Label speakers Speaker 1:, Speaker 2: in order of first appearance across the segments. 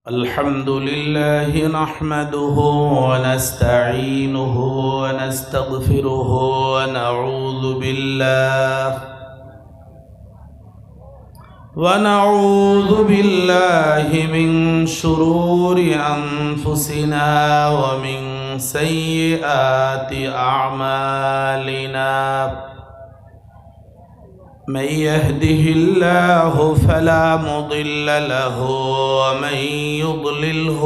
Speaker 1: الحمد لله نحمده ونستعينه ونستغفره ونعوذ بالله من شرور أنفسنا ومن سيئات أعمالنا من يهده الله فلا مضل له ومن يضلله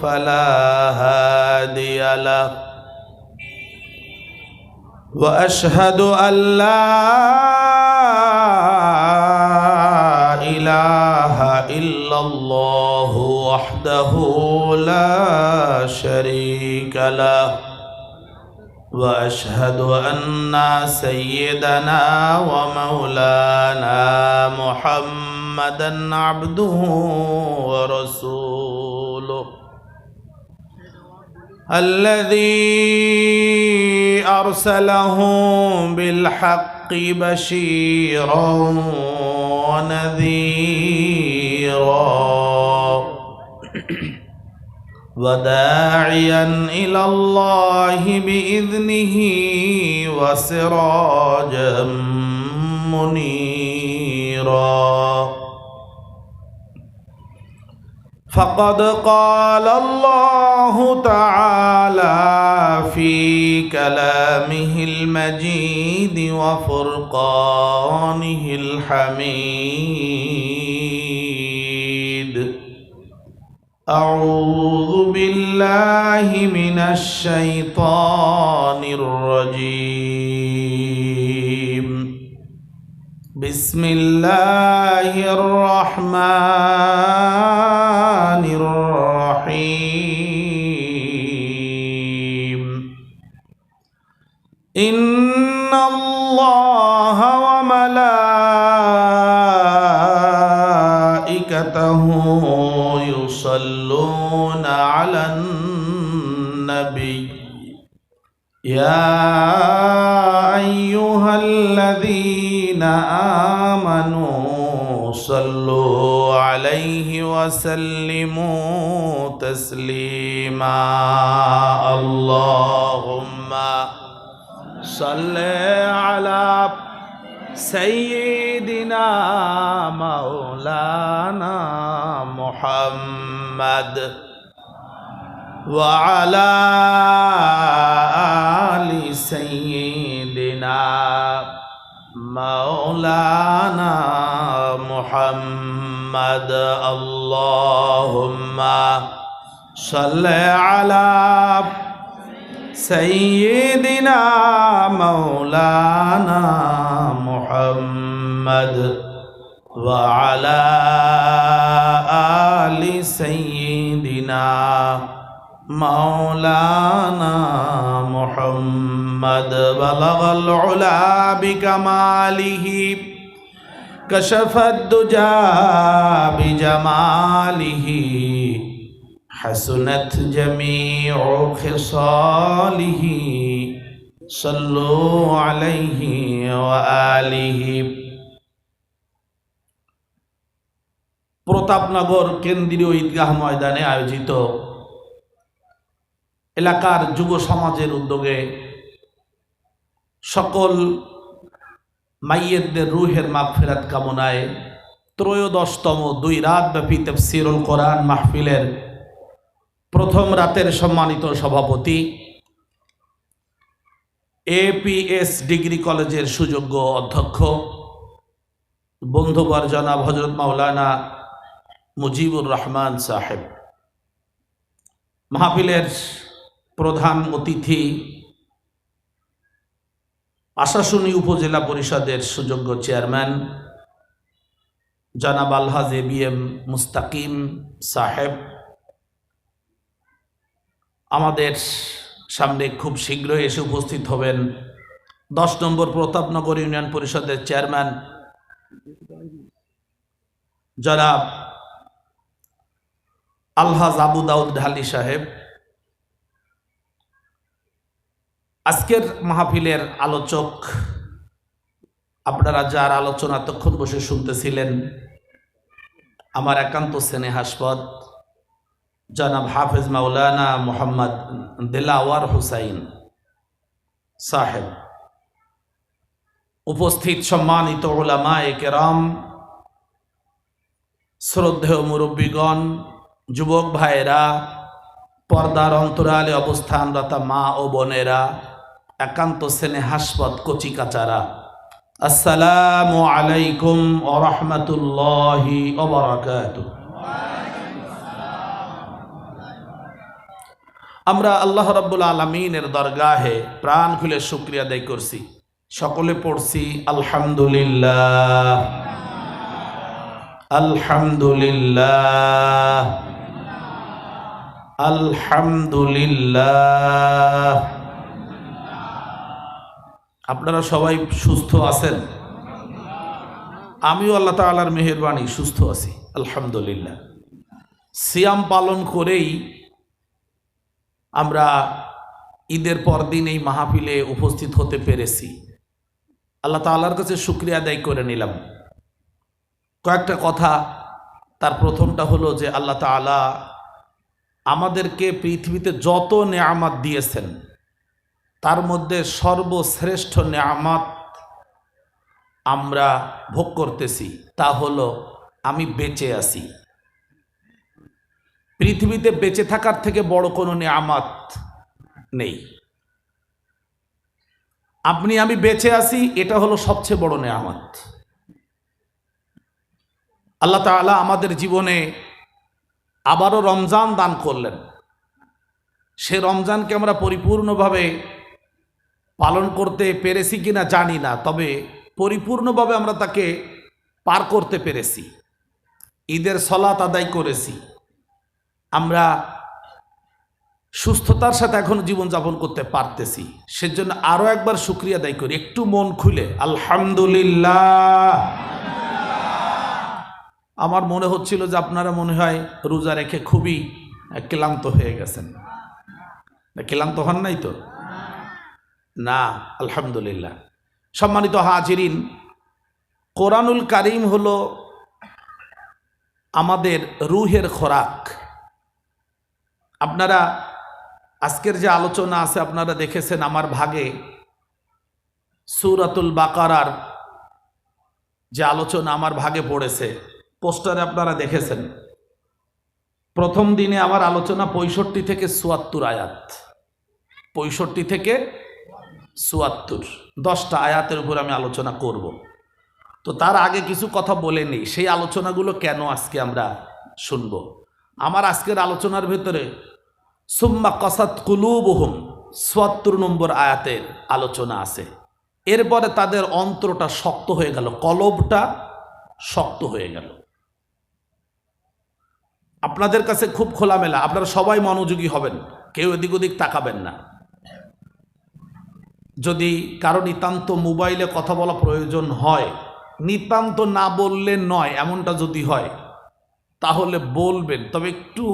Speaker 1: فلا هادي له وأشهد أن لا إله إلا الله وحده لا شريك له وأشهد أن سيدنا ومولانا محمدا عبده ورسوله الذي أرسله بالحق بشيرا ونذيرا وداعيا إلى الله بإذنه وسراجا منيرا فقد قال الله تعالى في كلامه المجيد وفرقانه الحميد أعوذ بالله من الشيطان الرجيم بسم الله الرحمن الرحيم إن الله وملائكته يصلون على النبي يا أيها الذين آمنوا صلوا عليه وسلموا تسليما اللهم صل على سيدنا مولانا محمد وعلى آل سيدنا مولانا محمد اللهم صل على سيدنا مولانا محمد وعلى آل سيدنا مولانا محمد بلغ العلا بكماله كشف الدجى بجماله حسنت جميع خصاله صلوا عليه وآله প্রতাপনগর কেন্দ্রীয় ঈদগাহ ময়দানে আয়োজিত এলাকার যুব সমাজের উদ্যোগে সকল মাইয়েতদের রুহের মাগফিরাত কামনায় ত্রয়োদশতম 2 রাতব্যাপী তাফসীরুল কোরআন মাহফিলের প্রথম রাতের সম্মানিত সভাপতি এপিএস ডিগ্রি কলেজের সুযোগ্য অধ্যক্ষ বন্ধুবর জনাব হযরত মাওলানা মুজিবুর রহমান সাহেব, মাহফিলের প্রধান অতিথি আশাশুনি উপজেলা পরিষদের সুযোগ্য চেয়ারম্যান জনাব আলহাজ এবিএম মুস্তাকিম সাহেব, আমাদের সামনে খুব শীঘ্রই এসে উপস্থিত হবেন 10 নম্বর প্রতাপনগর ইউনিয়ন পরিষদের চেয়ারম্যান জনাব আলহাজ আবু দাউদ ঢালি সাহেব। আজকের মাহফিলের আলোচক আপনারা যার আলোচনা এতক্ষণ বসে শুনতেছিলেন, আমার একান্ত স্নেহাস্পদ জনাব হাফেজ মাওলানা মোহাম্মদ দিলাওয়ার হুসাইন সাহেব, উপস্থিত সম্মানিত উলামায়ে কেরাম, শ্রদ্ধেয় মুরব্বীগণ, যুবক ভাইয়েরা, পর্দার অন্তরালে অবস্থানরত মা ও বোনেরা, একান্ত স্নেহাস্পদ কচি কাচারা, আসসালামু আলাইকুম ওয়া রাহমাতুল্লাহি ওয়া বারাকাতুহু। আমরা আল্লাহ রাব্বুল আলামিনের দরগাহে প্রাণ খুলে শুকরিয়া আদায় করছি। সকলে পড়ছি আলহামদুলিল্লাহ, আলহামদুলিল্লাহ, আলহামদুলিল্লাহ। আপনারা সবাই সুস্থ আছেন? আমিও আল্লাহ তাআলার মেহেরবানি সুস্থ আছি, আলহামদুলিল্লাহ। সিয়াম পালন করেই আমরা ঈদের পরদিন এই মাহফিলে উপস্থিত হতে পেরেছি। আল্লাহ তাআলার কাছে শুকরিয়া আদায় করে নিলাম। কয়েকটা কথা, তার প্রথমটা হলো যে আল্লাহ তাআলা আমাদেরকে পৃথিবীতে যত নেয়ামত দিয়েছেন তার মধ্যে সর্বশ্রেষ্ঠ নেয়ামত আমরা ভোগ করতেছি, তা হলো আমি বেঁচে আছি। পৃথিবীতে বেঁচে থাকার থেকে বড় কোনো নেয়ামত নেই। আমি বেঁচে আছি, এটা হলো সবচেয়ে বড় নেয়ামত। আল্লাহ তাআলা আমাদের জীবনে আবারও রমজান দান করলেন। সে রমজানকে আমরা পরিপূর্ণভাবে পালন করতে পেরেছি কিনা জানি না, তবে পরিপূর্ণভাবে আমরা তাকে পার করতে পেরেছি। ঈদের সালাত আদায় করেছি, আমরা সুস্থতার সাথে এখন জীবনযাপন করতে পারতেছি। সেজন্য আরও একবার শুকরিয়া আদায় করি, একটু মন খুলে আলহামদুলিল্লাহ। আমার মনে হচ্ছিল যে আপনারা মনে হয় রোজা রেখে খুবই ক্লান্ত হয়ে গেছেন। ক্লান্ত হন নাই তো? না, আলহামদুলিল্লাহ। সম্মানিত হাজিরিন, কোরআনুল কারীম হলো আমাদের রুহের খোরাক। আপনারা আজকের যে আলোচনা আছে আপনারা দেখেছেন, আমার ভাগে সূরাতুল বাকারার যে আলোচনা আমার ভাগে পড়েছে, পোস্টারে আপনারা দেখেছেন। প্রথম দিনে আমার আলোচনা 65 থেকে 74 আয়াত, 65 থেকে 74, 10টা আয়াতের উপর আমি আলোচনা করব। তো তার আগে কিছু কথা বলে নেই, সেই আলোচনাগুলো কেন আজকে আমরা শুনব। আমার আজকের আলোচনার ভেতরে সুম্মা কাসাত কুলুবুহুম ৭৪ নম্বর আয়াতের আলোচনা আছে। এরপরে তাদের অন্তরটা শক্ত হয়ে গেল, কলবটা শক্ত হয়ে গেল। আপনাদের কাছে খুব খোলামেলা, আপনারা সবাই মনোযোগী হবেন, কেউ এদিক ওদিক তাকাবেন না। যদি কারো নিতান্ত মোবাইলে কথা বলা প্রয়োজন হয়, নিতান্ত না বললে নয়, এমনটা যদি হয় তাহলে বলবেন, তবে একটু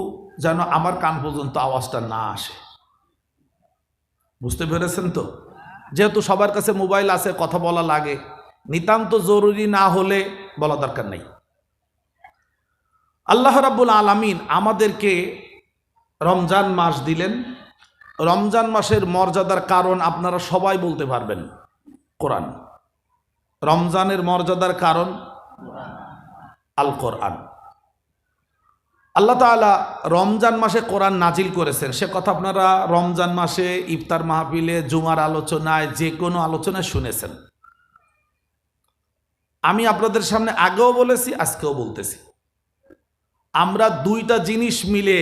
Speaker 1: যেন আমার কান পর্যন্ত আওয়াজটা না আসে। বুঝতে পেরেছেন তো? যেহেতু সবার কাছে মোবাইল আছে, কথা বলা লাগে, নিতান্ত জরুরি না হলে বলা দরকার নেই। আল্লাহ রাব্বুল আলামিন আমাদেরকে রমজান মাস দিলেন। রমজান মাসের মর্যাদার কারণ আপনারা সবাই বলতে পারবেন, কোরআন। রমজানের মর্যাদার কারণ আল কোরআন। আল্লাহ তাআলা রমজান মাসে কোরআন নাজিল করেছেন, সে কথা আপনারা রমজান মাসে ইফতার মাহফিলে, জুমার আলোচনায়, যে কোনো আলোচনায় শুনেছেন। আমি আপনাদের সামনে আগেও বলেছি, আজকেও বলতেছি, আমরা দুইটা জিনিস মিলে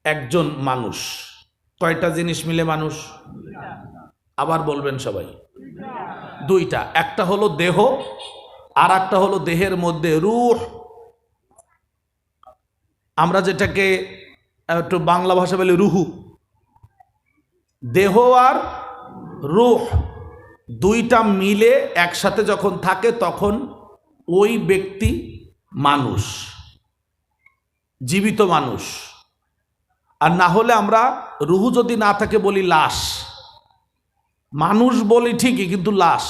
Speaker 1: একজন মানুষ। কয়টা জিনিস মিলে মানুষ? আবার বলবেন সবাই। দুইটা, একটা হলো দেহ, আর একটা হলো দেহের মধ্যে রূহ। আমরা যেটাকে একটু বাংলা ভাষা বলি রুহু। দেহ আর রূহ দুইটা মিলে একসাথে যখন থাকে তখন ওই ব্যক্তি মানুষ, জীবিত মানুষ। আর না হলে আমরা রুহু যদি না থাকে বলি লাশ। মানুষ বলি ঠিকই, কিন্তু লাশ।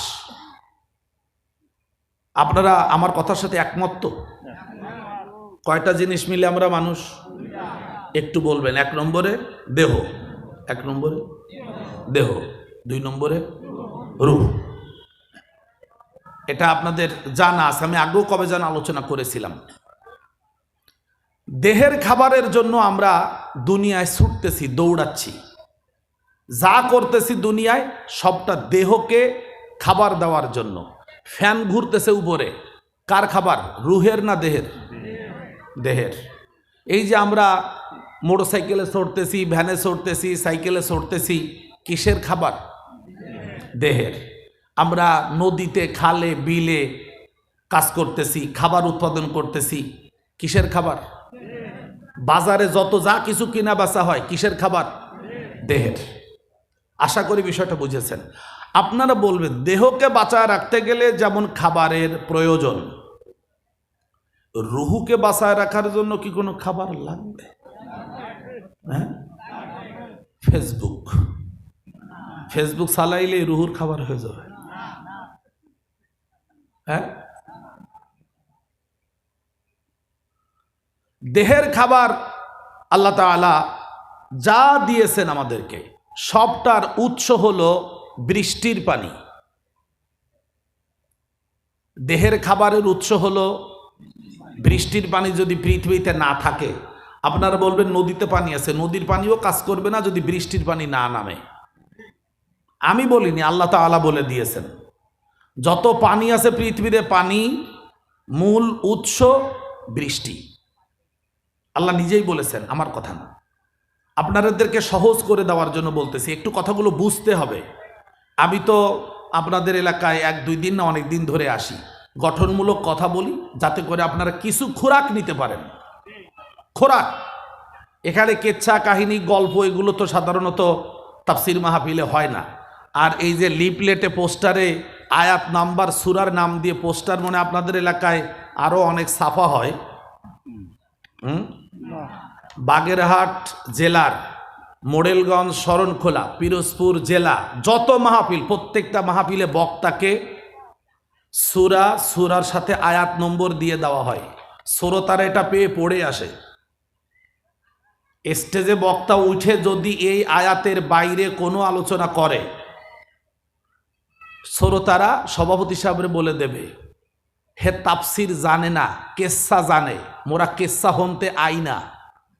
Speaker 1: আপনারা আমার কথার সাথে একমত তো? কয়টা জিনিস মিলে আমরা মানুষ? একটু বলবেন। 1 নম্বরে দেহ, 1 নম্বরে দেহ, 2 নম্বরে রূহ। এটা আপনাদের জানা আছে, আমি আগেও কবে যেন আলোচনা করেছিলাম। দেহের খাবারের জন্য আমরা দুনিয়ায় ছুটতেছি, দৌড়াচ্ছি, যা করতেছি দুনিয়ায় সবটা দেহকে খাবার দেওয়ার জন্য। ফ্যান ঘুরতেছে উপরে, কার খাবার? রুহের না দেহের? দেহের। এই যে আমরা মোটরসাইকেলে চড়তেছি, ভ্যানে চড়তেছি, সাইকেলে চড়তেছি, কিসের খাবার? দেহের। আমরা নদীতে, খালে, বিলে কাজ করতেছি, খাবার উৎপাদন করতেছি, কিসের খাবার? বাজারে যত যা কিছু কিনা বেচা হয় কিসের খাবার? দেহের। আশা করি বিষয়টা বুঝেছেন। আপনারা বলবেন দেহকে বাঁচায় রাখতে গেলে যেমন খাবারের প্রয়োজন, রুহুকে বাঁচায় রাখার জন্য কি কোনো খাবার লাগবে? হ্যাঁ, ফেসবুক চালাইলে রুহুর খাবার হয়ে যাবে। হ্যাঁ, দেহের খাবার আল্লাহ তাআলা যা দিয়েছেন আমাদেরকে সবটার উৎস হলো বৃষ্টির পানি। দেহের খাবারের উৎস হলো বৃষ্টির পানি। যদি পৃথিবীতে না থাকে, আপনারা বলবেন নদীতে পানি আছে, নদীর পানিও কাজ করবে না যদি বৃষ্টির পানি না নামে। আমি বলিনি, আল্লাহ তাআলা বলে দিয়েছেন যত পানি আছে পৃথিবীতে, পানি মূল উৎস বৃষ্টি। আল্লাহ নিজেই বলেছেন, আমার কথা না। আপনাদেরকে সহজ করে দেওয়ার জন্য বলতেছি, একটু কথাগুলো বুঝতে হবে। আমি তো আপনাদের এলাকায় 1-2 দিন না অনেক দিন ধরে আসি, গঠনমূলক কথা বলি যাতে করে আপনারা কিছু খোরাক নিতে পারেন। খোরাক, এখানে কেচ্ছা কাহিনী গল্প এগুলো তো সাধারণত তাফসির মাহফিলে হয় না। আর এই যে লিফলেটে, পোস্টারে আয়াত নাম্বার, সূরার নাম দিয়ে পোস্টার, মনে আপনাদের এলাকায় আরও অনেক ছাপা হয়। বাগেরহাট জেলার মোড়েলগঞ্জ, শরণখোলা, পিরোজপুর জেলা যত মাহফিল, প্রত্যেকটা মাহফিলে বক্তাকে সূরার সাথে আয়াত নম্বর দিয়ে দেওয়া হয়। শ্রোতারা এটা পেয়ে পড়ে আসে। স্টেজে বক্তা উঠে যদি এই আয়াতের বাইরে কোনো আলোচনা করে, শ্রোতারা সভাপতি সাহেবের বলে দেবে, হে তাফসির জানে না, কেচ্ছা জানে, মোরা কেচ্ছা হনতে আই না,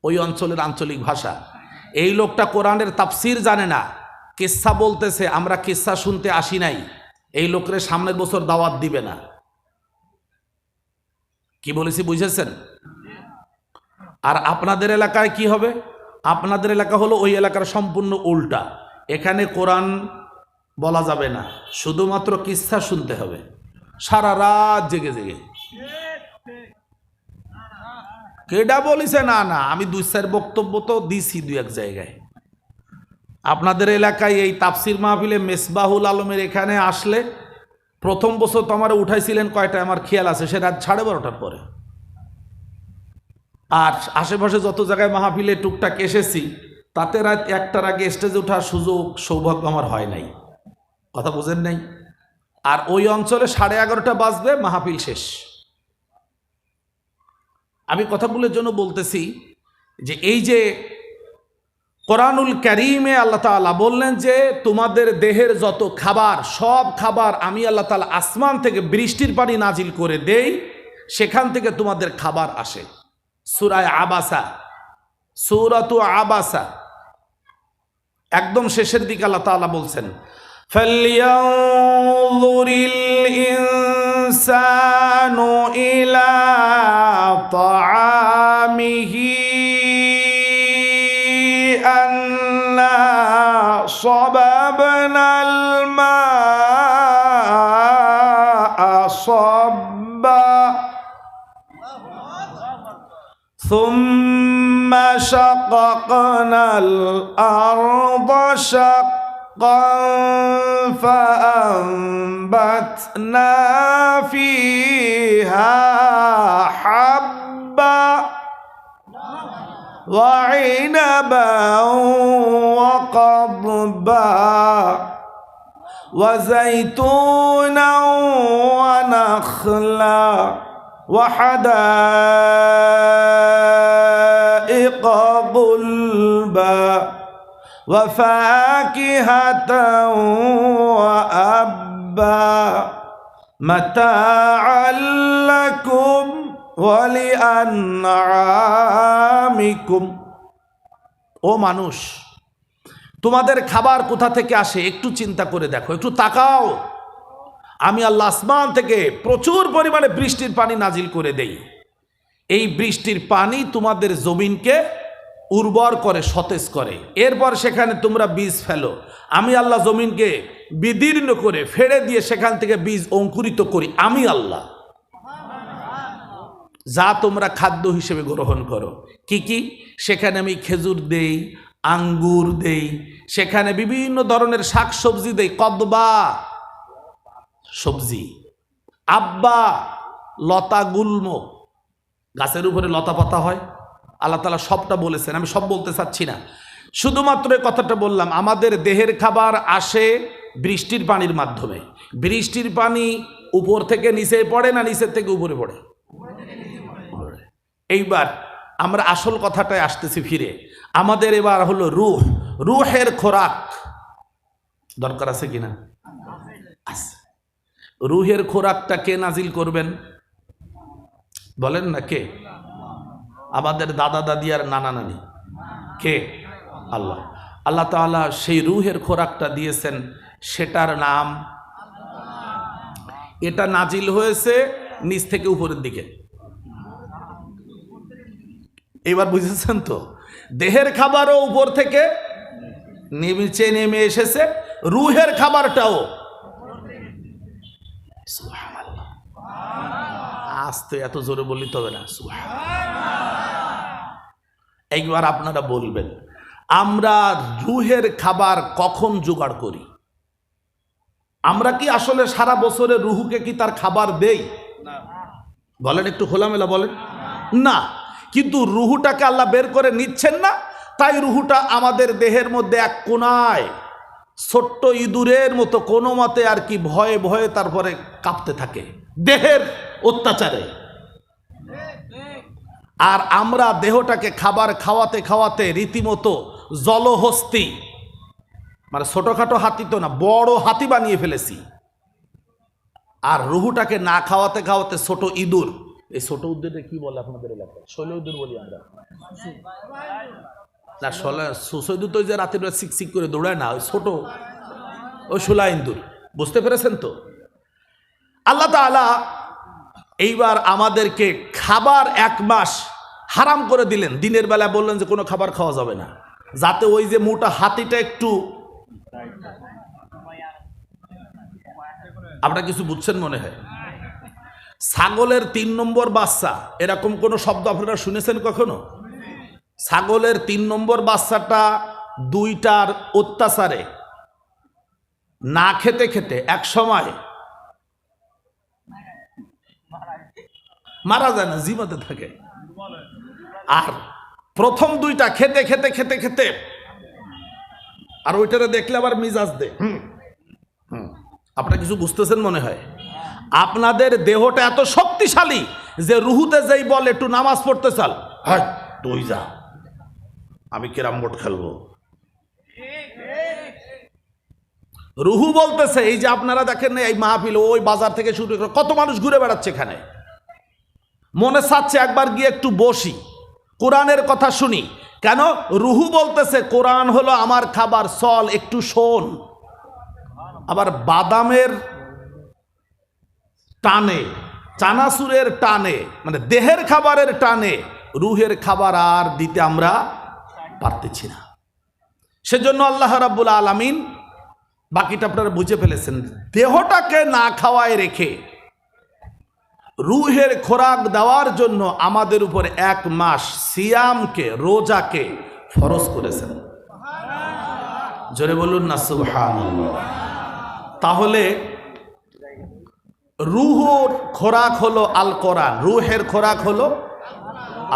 Speaker 1: ওই অঞ্চলের আঞ্চলিক ভাষা। এই লোকটা কোরআনের তাফসির জানে না, কেচ্ছা বলতেছে, আমরা কেচ্ছা শুনতে আসি নাই, এই লোকের সামনের বছর দাওয়াত দিবে না। কি বলেছি বুঝেছেন? আর আপনাদের এলাকায় কি হবে? আপনাদের এলাকা হলো ওই এলাকার সম্পূর্ণ উল্টা। এখানে কোরআন বলা যাবে না, শুধুমাত্র কিচ্ছা শুনতে হবে সারা রাত জেগে জেগে। কেডা বলিছে? না না, আমি 2-4 বক্তব্য তো দিছি 2-1 জায়গায়। আপনাদের এলাকায় এই তাফসির মাহফিলে মেসবাহুল আলমের এখানে আসলে প্রথম বছর তো আমার উঠাইছিলেন কয়টায় আমার খেয়াল আছে, সে রাত 12:30টার পরে। আর আশেপাশে যত জায়গায় মাহফিলে টুকটাক এসেছি, তাতে রাত 1টার আগে স্টেজে ওঠার সুযোগ, সৌভাগ্য আমার হয় নাই। কথা বুঝেন নাই? আর ওই অঞ্চলে 11:30টা বাজবে, মাহফিল শেষ। আমি কথাগুলোর জন্য বলতেছি যে এই যে কোরআনুল কারীমে আল্লাহ তাআলা বললেন যে তোমাদের দেহের যত খাবার, সব খাবার আমি আল্লাহ তাআলা আসমান থেকে বৃষ্টির পানি নাজিল করে দেই, সেখান থেকে তোমাদের খাবার আসে। সূরা আবাসা, সূরাতু আবাসা একদম শেষের দিকে আল্লাহ তাআলা বলছেন, ফালইয়ানযুরিল ইনসানু ইলা তাআমিহি আন্না সাবাবনাল মা'a সাব্বা ثم شققنا الأرض شقا فأنبتنا فيها حبا وعنبا وقضبا وزيتونا ونخلا وحدائق غلبا وفاكهة وأبا متاعا لكم ولأنعامكم। ও মানুষ, তোমাদের খাবার কোথা থেকে আসে একটু চিন্তা করে দেখো, একটু তাকাও। আমি আল্লাহ আসমান থেকে প্রচুর পরিমাণে বৃষ্টির পানি নাজিল করে দেই। এই বৃষ্টির পানি তোমাদের জমিনকে উর্বর করে, সতেজ করে। এরপর সেখানে তোমরা বীজ ফেলো। আমি আল্লাহ জমিনকে বিদীর্ণ করে ফেড়ে দিয়ে সেখান থেকে বীজ অঙ্কুরিত করি। আমি আল্লাহ, যা তোমরা খাদ্য হিসেবে গ্রহণ করো। কি কি? সেখানে আমি খেজুর দেই, আঙ্গুর দেই, সেখানে বিভিন্ন ধরনের শাক সবজি দেই। কদবা সবজি, আব্বা লতা গুল্ম, গাছের উপরে লতা পাতা হয়। আল্লাহ তাআলা সবটা বলেছেন, আমি সব বলতে চাচ্ছি না, শুধুমাত্র এই কথাটা বললাম। আমাদের দেহের খাবার আসে বৃষ্টির পানির মাধ্যমে। বৃষ্টির পানি উপর থেকে নিচে পড়ে না নিচের থেকে উপরে পড়ে? এইবার আমরা আসল কথাটায় আসতেছি ফিরে। আমাদের এবার হলো রূহ, রূহের খোরাক দরকার আছে কিনা? আছে। রূহের খোরাকটা কে নাজিল করবেন বলেন না? কে? আমাদের দাদা দাদি আর নানা নানি। কে? আল্লাহ। আল্লাহ তাআলা সেই রূহের খোরাকটা দিয়েছেন, সেটার নাম, এটা নাজিল হয়েছে নিচ থেকে উপরের দিকে। এবার বুঝেছেন তো? দেহের খাবারও উপর থেকে নিচে নেমে এসেছে, রূহের খাবারটাও। সুবহানাল্লাহ। আস্তে, এত জোরে বললি তবে না। একবার আপনারা বলবেন, আমরা রূহের খাবার কখন জোগাড় করি? আমরা কি আসলে সারা বছরে রুহুকে কি তার খাবার দেই? বলেন, একটু খোলামেলা বলেন। না, কিন্তু রুহুটাকে আল্লাহ বের করে নিচ্ছেন না। তাই রুহুটা আমাদের দেহের মধ্যে এক কোনায় ছোট্ট ইঁদুরের মতো কোনো মতে আর কি ভয়ে ভয়ে তারপরে কাঁপতে থাকে দেহের অত্যাচারে। আর আমরা দেহটাকে খাবার খাওয়াতে খাওয়াতে রীতিমতো জলহস্তি, মানে ছোটখাটো হাতি তো না, বড় হাতি বানিয়ে ফেলেছি। আর রুহুটাকে না খাওয়াতে খাওয়াতে ছোট ইঁদুর। এই ছোট ইঁদুরটা কি বলে আপনাদের এলাকায়? শৈল ইঁদুর বলি আমরা না। সুসো ইঁদুর তো যে রাতের বেলা সিক সিক করে দৌড়ায় না, ওই ছোট, ওই শোলা ইঁদুর। বুঝতে পেরেছেন তো? আল্লাহ তাআলা এইবার আমাদেরকে খাবার 1 মাস হারাম করে দিলেন। দিনের বেলা বললেন যে কোনো খাবার খাওয়া যাবে না, যাতে ওই যে মোটা হাতিটা একটু, আপনারা কিছু বুঝছেন মনে হয়। ছাগলের 3 নম্বর বাচ্চা, এরকম কোন শব্দ আপনারা শুনেছেন কখনো? ছাগলের 3 নম্বর বাচ্চাটা 2টার অত্যাচারে না খেতে খেতে এক সময় মারা যায় না, জীবতে থাকে। আর প্রথম 2টা খেতে খেতে খেতে খেতে আর ওইটারে দেখলে আবার মিজাজ দে। আপনারা কিছু বুঝতেছেন মনে হয়। আপনাদের দেহটা এত শক্তিশালী যে রুহুতে যেই বলে একটু নামাজ পড়তে চাল, হ্যাঁ তুই যা, আমি কেরাম বোর্ড খেলবো। রুহু বলতেছে, এই যে আপনারা দেখেন না এই মাহফিল, ওই বাজার থেকে শুরু করে কত মানুষ ঘুরে বেড়াচ্ছে এখানে, মনে চাচ্ছে একবার গিয়ে একটু বসি, কোরআনের কথা শুনি। কেন? রুহু বলতেছে কোরআন হলো আমার খাবার, চল একটু শোন। আবার বাদামের টানে, চানাচুরের টানে, মানে দেহের খাবারের টানে রুহের খাবার আর দিতে আমরা পারতেছি না। সেজন্য আল্লাহ রাব্বুল আলামিন, বাকিটা আপনারা বুঝে ফেলেছেন, দেহটাকে না খাওয়ায় রেখে রুহের খোরাক দেওয়ার জন্য আমাদের উপর 1 মাস সিয়ামকে, রোজাকে ফরজ করেছেন। জোরে বলুন না সুবহানাল্লাহ। তাহলে রুহুর খোরাক হলো আল কোরআন, রুহের খোরাক হলো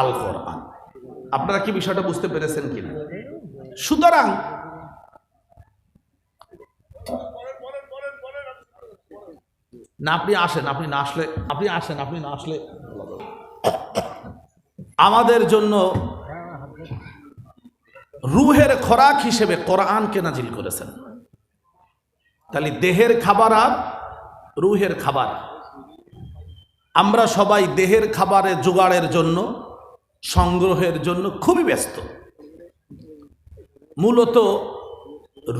Speaker 1: আল কোরআন। আপনারা কি বিষয়টা বুঝতে পেরেছেন কিনা? সুতরাং না, আপনি আসেন, আপনি না আসলে, আপনি আসেন, আপনি না আসলে আমাদের জন্য রুহের খোরাক হিসেবে কোরআনকে নাজিল করেছেন। তাহলে দেহের খাবার আর রুহের খাবার। আমরা সবাই দেহের খাবারের জোগাড়ের জন্য, সংগ্রহের জন্য খুবই ব্যস্ত। মূলত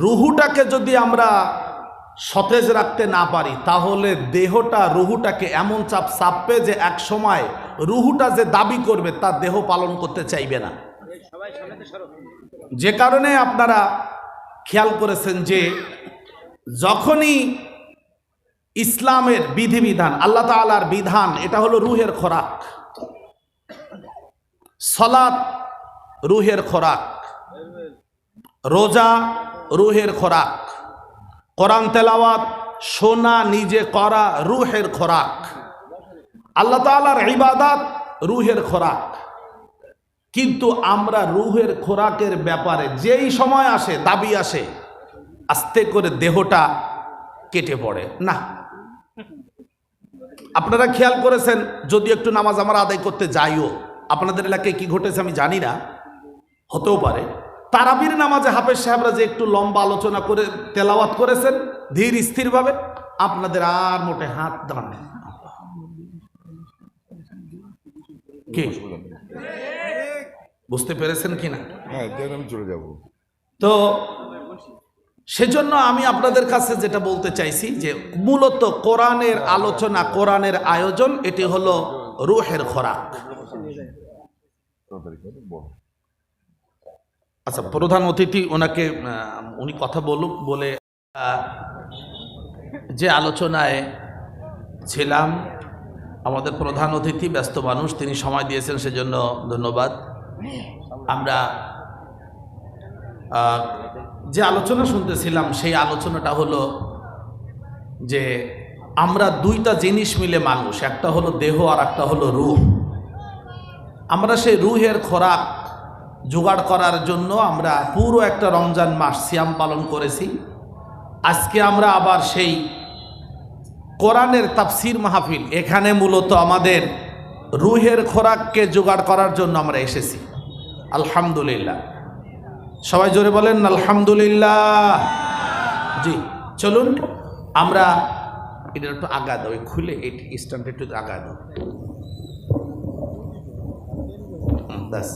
Speaker 1: রুহুটাকে যদি আমরা সতেজ রাখতে না পারি, তাহলে দেহটা রুহুটাকে এমন চাপ চাপবে যে এক সময় রুহুটা যে দাবি করবে তার দেহ পালন করতে চাইবে না। যে কারণে আপনারা খেয়াল করেছেন যে যখনই ইসলামের বিধিবিধান, আল্লাহ তাআলার বিধান, এটা হলো রুহের খোরাক। সালাত রুহের খোরাক, রোজা রুহের খোরাক, কোরআন তেলাওয়াত শোনা, নিজে করা রুহের খোরাক, আল্লাহ তাআলার ইবাদত রুহের খোরাক। কিন্তু আমরা রুহের খোরাকের ব্যাপারে যেই সময় আসে, দাবি আসে, আস্তে করে দেহটা কেটে পড়ে না। আপনারা খেয়াল করেছেন, যদি একটু নামাজ আমরা আদায় করতে যাইও, আপনাদের এলাকায় কি ঘটেছে আমি জানি না, হতেও পারে, তারাবির নামাজে হাফেজ সাহেবরা যে একটু লম্বা আলোচনা করে তেলাওয়াত করেছেন ধীর স্থিরভাবে, আপনাদের আর মোটে হাত দাঁড়ান কি বুঝতে পেরেছেন কিনা?
Speaker 2: হ্যাঁ, আমি চলে যাব।
Speaker 1: তো সেজন্য আমি আপনাদের কাছে যেটা বলতে চাইছি যে মূলত কোরআনের আলোচনা, কোরআনের আয়োজন, এটি হলো রুহের খোরাক। আচ্ছা, প্রধান অতিথি ওনাকে উনি কথা বলুক, বলে যে আলোচনায় ছিলাম, আমাদের প্রধান অতিথি ব্যস্ত মানুষ, তিনি সময় দিয়েছেন, সেজন্য ধন্যবাদ। আমরা যে আলোচনা শুনতেছিলাম সেই আলোচনাটা হলো যে আমরা দুইটা জিনিস মিলে মানুষ, একটা হলো দেহ আর একটা হলো রূহ। আমরা সেই রুহের খোরাক জোগাড় করার জন্য আমরা পুরো একটা রমজান মাস সিয়াম পালন করেছি। আজকে আমরা আবার সেই কোরআনের তাফসির মাহফিল, এখানে মূলত আমাদের রুহের খোরাককে জোগাড় করার জন্য আমরা এসেছি। আলহামদুলিল্লাহ, সবাই জোরে বলেন আলহামদুলিল্লাহ। জি, চলুন আমরা এটা একটু আগা দাও, খুলে এই স্ট্যান্ড একটু আগা দাও, ব্যাস।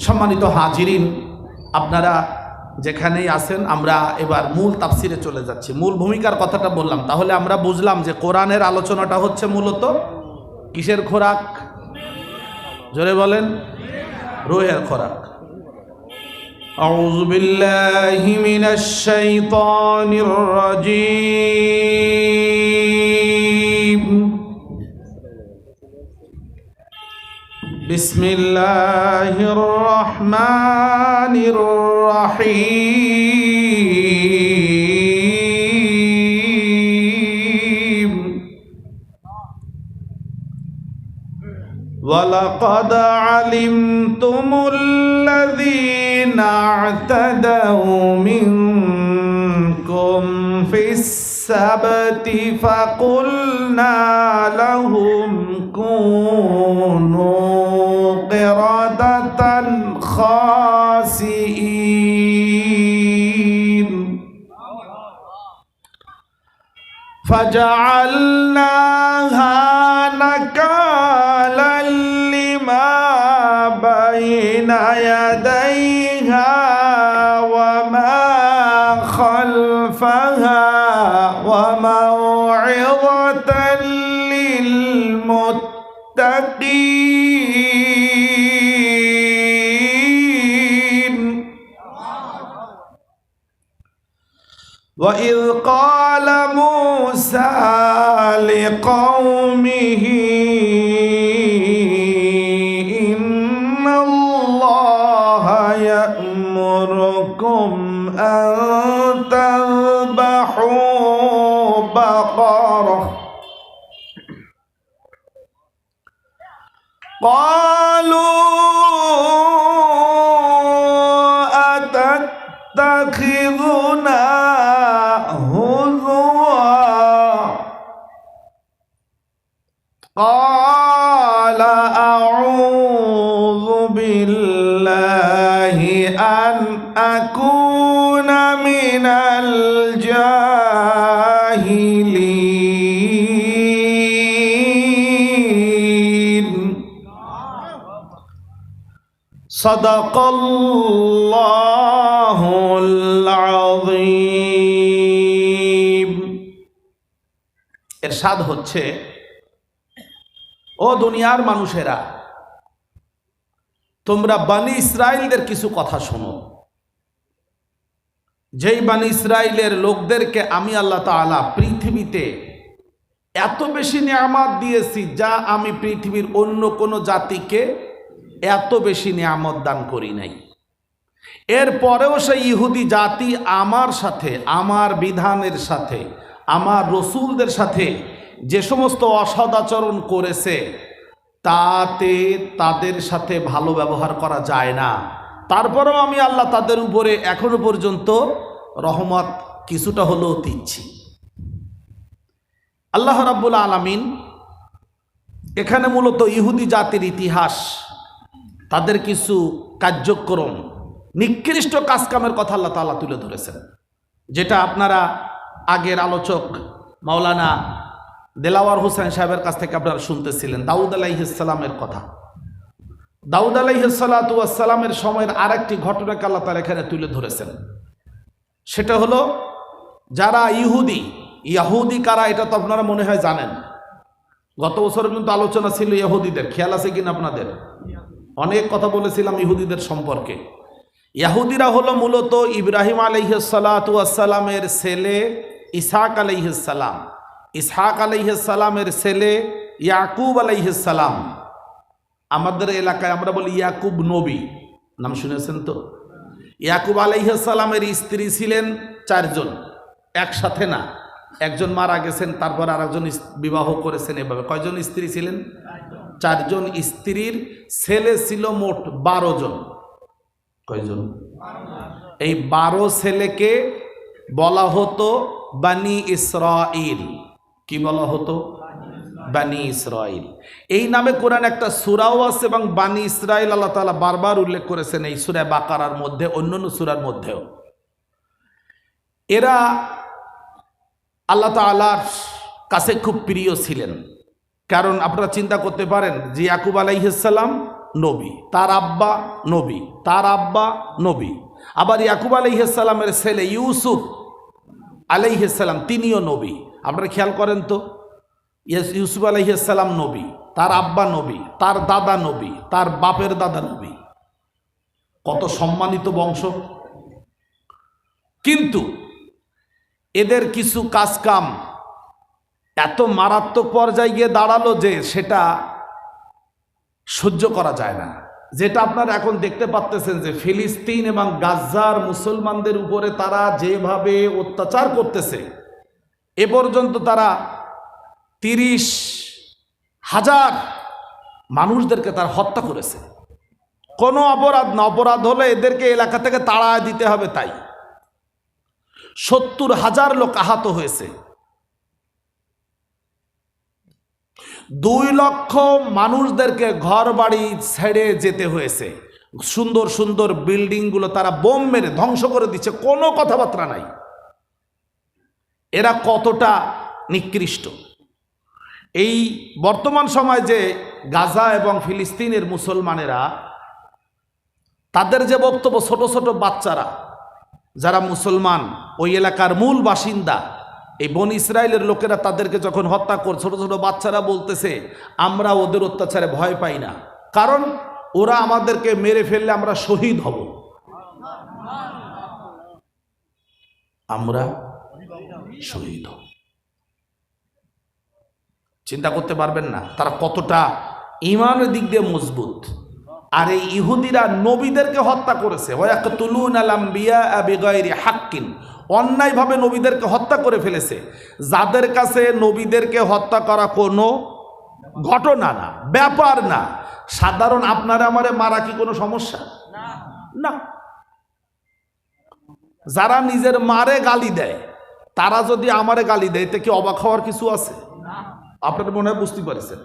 Speaker 1: সম্মানিত হাজিরিন, আপনারা যেখানেই আছেন, আমরা এবার মূল তাফসিরে চলে যাচ্ছি। মূল ভূমিকার কথাটা বললাম, তাহলে আমরা বুঝলাম যে কোরআনের আলোচনাটা হচ্ছে মূলত কিসের খোরাক? জোরে বলেন, রুহের খোরাক। আউযু বিল্লাহি মিনাশ শাইতানির রাজীম। বিসমিল্লাহির রহমানির রহিম। ওয়ালাকাদ আলিমতুমুল্লাযীনা আ'তাদাউ মিনকুম ফিস সাবতি ফাকুলনা লাহুম কুনু কিরাদাতান খাসিঈন ফাজআলনাহা নাকালান লিমা বাইনা ইয়াদাইহা ওয়া মা খালফাহা ওয়া মাউ'িযাতান লিল মুত্তাকিন। وَإِذْ قَالَ مُوسَى لِقَوْمِهِ إِنَّ اللَّهَ يَأْمُرُكُمْ أَن تَذْبَحُوا بَقَرَةً قَالُوا أَتَتَّخِذُنَا قال أعوذ بالله أن أكون من الجاهلين صدق الله العظيم ইরশাদ হচ্ছে, ও দুনিয়ার মানুষেরা, তোমরা বনি ইসরাইলদের কিছু কথা শোনো। যেই বনি ইসরাইলের লোকদেরকে আমি আল্লাহ তাআলা পৃথিবীতে এত বেশি নিয়ামত দিয়েছি, যা আমি পৃথিবীর অন্য কোনো জাতিকে এত বেশি নিয়ামত দান করি নাই। এরপরেও সেই ইহুদি জাতি আমার সাথে, আমার বিধানের সাথে, আমার রসুলদের সাথে যে সমস্ত অসদাচরণ করেছে, তাতে তাদের সাথে ভালো ব্যবহার করা যায় না। তারপরেও আমি আল্লাহ তাদের উপরে এখনো পর্যন্ত রহমত কিছুটা হলেও দিচ্ছি। আল্লাহ রাব্বুল আলামিন এখানে মূলত ইহুদি জাতির ইতিহাস, তাদের কিছু কার্যক্রম, নিকৃষ্ট কাজকামের কথা আল্লাহ তাআলা তুলে ধরেছেন, যেটা আপনারা আগের আলোচক মাওলানা দেলাওয়ার হোসেন সাহেবের কাছ থেকে আপনারা শুনতেছিলেন দাউদ আলাইহিস সালামের কথা। দাউদ আলাইহিস সালাতু ওয়াস সালামের সময়ের আরেকটি ঘটনাকে আল্লাহ তাআলা এখানে তুলে ধরেছেন। সেটা হলো, যারা ইহুদি কারা এটা তো আপনারা মনে হয় জানেন। গত বছর কিন্তু আলোচনা ছিল ইহুদিদের, খেয়াল আছে কিনা আপনাদের? অনেক কথা বলেছিলাম ইহুদিদের সম্পর্কে। ইহুদিরা হলো মূলত ইব্রাহিম আলাইহিস সালাতু ওয়াস সালামের ছেলে ইসহাক আলাইহিস সালাম, ইসহাক আলাইহিস সালামের ছেলে ইয়াকুব আলাইহিস সালাম। আমাদের এলাকায় আমরা বলি ইয়াকুব নবী, নাম শুনেছেন তো? ইয়াকুব আলাইহিস সালামের স্ত্রী ছিলেন 4 জন, একসাথে না, একজন মারা গেছেন, তারপর আরেকজন বিবাহ করেছেন। এভাবে কয়জন স্ত্রী ছিলেন? 4 জন স্ত্রীর ছেলে ছিল মোট 12 জন। কয়জন? এই 12 ছেলেকে বলা হতো বানি ইসরাইল। কি বলা হতো? বানি ইসরাইল। এই নামে কোরআন একটা সূরাও আছে, এবং বানি ইসরাইল আল্লাহ তাআলা বারবার উল্লেখ করেছেন এই সূরা বাকারার মধ্যে, অন্যান্য সূরার মধ্যেও। এরা আল্লাহ তাআলার কাছে খুব প্রিয় ছিলেন। কারণ আপনারা চিন্তা করতে পারেন যে ইয়াকুব আলাইহিস সালাম নবী, তার আব্বা নবী, তার আব্বা নবী, আবার ইয়াকুব আলাইহিস সালামের ছেলে ইউসুফ আলাইহিস সালাম তিনিও নবী। আপনারা খেয়াল করেন তো, ইউসুফ আলাইহিস সালাম নবী, তার আব্বা নবী, তার দাদা নবী, তার বাপের দাদা নবী। কত সম্মানিত বংশ। কিন্তু এদের কিছু কাজকাম এত মারাত্মক পর্যায়ে গিয়ে দাঁড়ালো যে সেটা সহ্য করা যায় না। যেটা আপনারা এখন দেখতে পাচ্ছেন যে ফিলিস্তিন এবং গাজার মুসলমানদের উপরে তারা যেভাবে অত্যাচার করতেছে, এ পর্যন্ত তারা 30,000 মানুষদেরকে তারা হত্যা করেছে। কোনো অপরাধ না, অপরাধ হলে এদেরকে এলাকা থেকে তাড়ায় দিতে হবে। তাই 70,000 লোক আহত হয়েছে। 2 লক্ষ মানুষদেরকে ঘর বাড়ি ছেড়ে যেতে হয়েছে। সুন্দর সুন্দর বিল্ডিংগুলো তারা বোম মেরে ধ্বংস করে দিচ্ছে, কোনো কথাবার্তা নাই। এরা কতটা নিকৃষ্ট। এই বর্তমান সময় যে গাজা এবং ফিলিস্তিনের মুসলমানেরা, তাদের যে বক্তব্য, ছোট ছোট বাচ্চারা যারা মুসলমান, ওই এলাকার মূল বাসিন্দা, এই বনি ইসরায়েলের লোকেরা তাদেরকে যখন হত্যা করে, ছোট ছোট বাচ্চারা বলতেছে আমরা ওদের অত্যাচারে ভয় পাই না, কারণ ওরা আমাদেরকে মেরে ফেললে আমরা শহীদ হব, আমরা শহীদ হব। চিন্তা করতে পারবেন না তারা কতটা ঈমানের দিক দিয়ে মজবুত। আর এই ইহুদিরা নবীদেরকে হত্যা করেছে, ওয়ায়াকতুলুনাল আমবিয়া বিগাইরি হাক্কিন, অন্যায়ভাবে নবীদেরকে হত্যা করে ফেলেছে, যাদের কাছে নবীদেরকে হত্যা করা কোনো ঘটনা না, ব্যাপার না। সাধারণ আপনারা আমারে মারা কি কোনো সমস্যা? না। যারা নিজের মারে গালি দেয়, তারা যদি আমারে গালি দেয়, তে কি অবাক হওয়ার কিছু আছে? আপনারা মনে হয় বুঝতে পারছেন।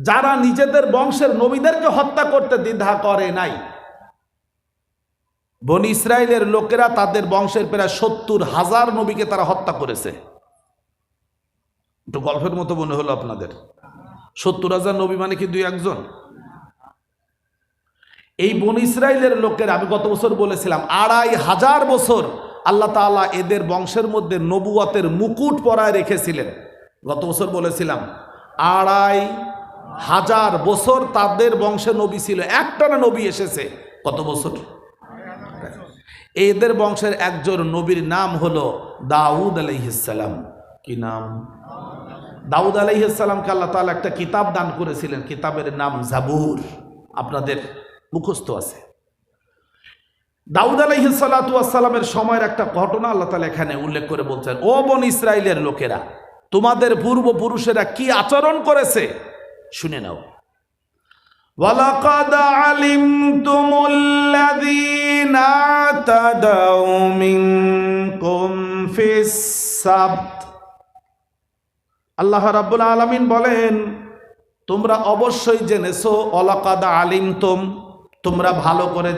Speaker 1: যারা নিজেদের বংশের নবীদেরকে হত্যা করতে দ্বিধা করে নাই, বনি ইসরায়েলের লোকেরা তাদের বংশের প্রায় ৭০,০০০ নবীকে তারা হত্যা করেছে। একটু গল্পের মতো মনে হলো আপনাদের? ৭০,০০০ নবী মানে কি ২-১ জন? এই বনি ইসরায়েলের লোকেরা, আমি গত বছর বলেছিলাম, ২৫০০ বছর আল্লাহ তাআলা এদের বংশের মধ্যে নবুয়তের মুকুট পরায় রেখেছিলেন। গত বছর বলেছিলাম ২৫০০ বছর তাদের বংশে নবী ছিল, একটানা নবী এসেছে। কত বছর? এদের বংশের একজন নবীর নাম হলো দাউদ আলাইহিস সালাম। কি নাম? দাউদ আলাইহিস সালামকে আল্লাহ তাআলা একটা কিতাব দান করেছিলেন, কিতাবের নাম জাবুর। আপনাদের মুখস্থ আছে। দাউদ আলাইহিস সালাতু ওয়াস সালামের সময়ের একটা ঘটনা আল্লাহ তাআলা এখানে উল্লেখ করে বলছেন, ও বনি ইসরাইলের লোকেরা, তোমাদের পূর্বপুরুষেরা কি আচরণ করেছে শুনে নাও। ওয়ালাকাদ আলিমতুমুল্লাযীনা তাদাউ মিনকুম ফিস সাবত। আল্লাহ রাব্বুল আলামিন বলেন, তোমরা অবশ্যই জেনেছো, ওয়ালাকাদ আলিমতুম, তোমরা ভালো করে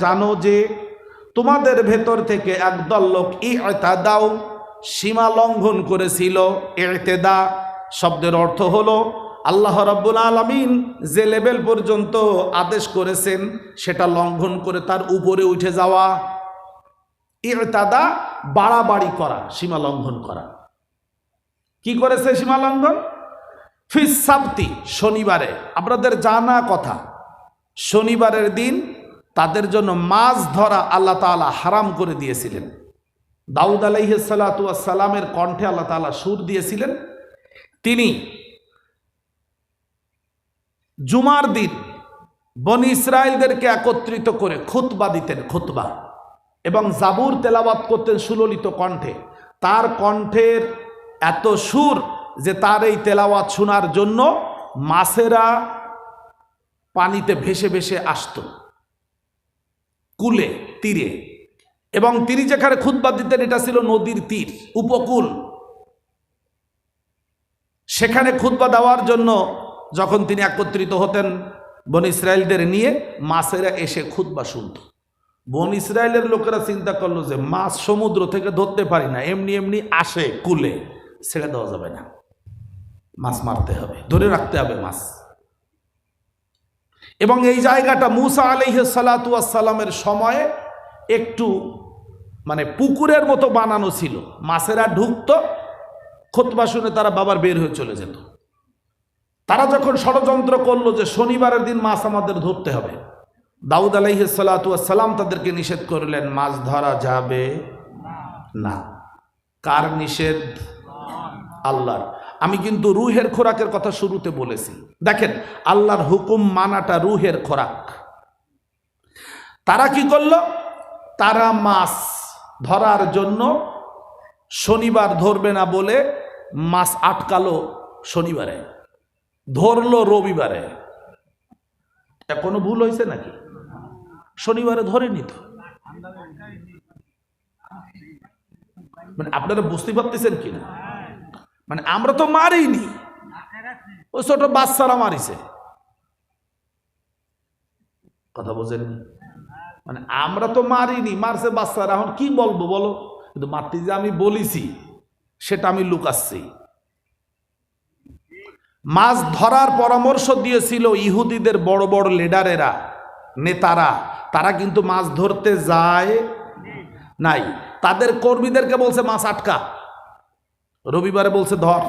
Speaker 1: জানো যে তোমাদের ভেতর থেকে একদল লোক ইতাদাউ, সীমা লঙ্ঘন করেছিল। ইতেদা শব্দের অর্থ হলো আল্লাহ রাব্বুল আলামিন যে লেভেল পর্যন্ত আদেশ করেছেন সেটা লঙ্ঘন করে তার উপরে উঠে যাওয়া। ইতাদা বাড়াবাড়ি করা, সীমা লঙ্ঘন করা। কি করেছে সীমা লঙ্ঘন? ফিস সাবতি, শনিবারে। আপনাদের জানা কথা, শনিবারের দিন তাদের জন্য মাছ ধরা আল্লাহ তাআলা হারাম করে দিয়েছিলেন। দাউদ আলাইহিস সালাতু ওয়াস সালামের কণ্ঠে আল্লাহ তাআলা সুর দিয়েছিলেন। তিনি জুমার দিন বনি ইসরায়েলদেরকে একত্রিত করে খুতবা দিতেন, খুতবা, এবং জাবুর তেলাওয়াত করতেন সুললিত কণ্ঠে। তার কণ্ঠের এত সুর যে তার এই তেলাওয়াত শোনার জন্য মাছেরা পানিতে ভেসে ভেসে আসত, কুলে, তীরে। এবং তিনি যেখানে খুতবা দিতেন এটা ছিল নদীর তীর, উপকূল। সেখানে খুতবা দেওয়ার জন্য যখন তিনি একত্রিত হতেন বনি ইসরায়েলদের নিয়ে, মাছেরা এসে খুতবা শুনত। বনি ইসরায়েলের লোকেরা চিন্তা করলো যে মাছ সমুদ্র থেকে ধরতে পারি না, এমনি এমনি আসে কুলে, ছেড়ে দেওয়া যাবে না, মাছ মারতে হবে, ধরে রাখতে হবে মাছ। এবং এই জায়গাটা মুসা আলাইহিস সালাতু ওয়াস সালামের সময়ে একটু মানে পুকুরের মতো বানানো ছিল। মাছেরা ঢুকতো, খুতবা শুনে তারা বাবার বের হয়ে চলে যেত। তারা যখন ষড়যন্ত্র করলো যে শনিবারের দিন মাছ আমাদের ধরতে হবে, দাউদ আলাইহিস সালাতু ওয়াস সালাম তাদেরকে নিষেধ করলেন, মাছ ধরা যাবে না। কার নিষেধ? আল্লাহর। আমি কিন্তু রুহের খোরাকের কথা শুরুতে বলেছি। দেখেন, আল্লাহর হুকুম মানাটা রুহের খোরাক। তারা কি করলো? তারা মাছ ধরার জন্য শনিবার ধরবে না বলে মাছ আটকালো শনিবারে, ধরলো রবিবারে। কোনো ভুল হয়েছে নাকি? শনিবারে ধরেনি তো। মানে আপনারা বুঝতে পারতেছেন কিনা? মানে আমরা তো মারিনি, ওই ছোট বাচ্চারা মারিছে। কথা বোঝেন? মানে আমরা তো মারিনি, মারছে বাচ্চারা। এখন কি বলবো বলো? কিন্তু মারতে যে আমি বলেছি সেটা আমি লুকাচ্ছি। মাছ ধরার পরামর্শ দিয়েছিল ইহুদিদের বড় বড় লিডারেরা, নেতারা। তারা কিন্তু মাছ ধরতে যায় নাই। তাদের কর্মীদেরকে বলছে মাছ আটকা, রবিবারে বলছে ধর।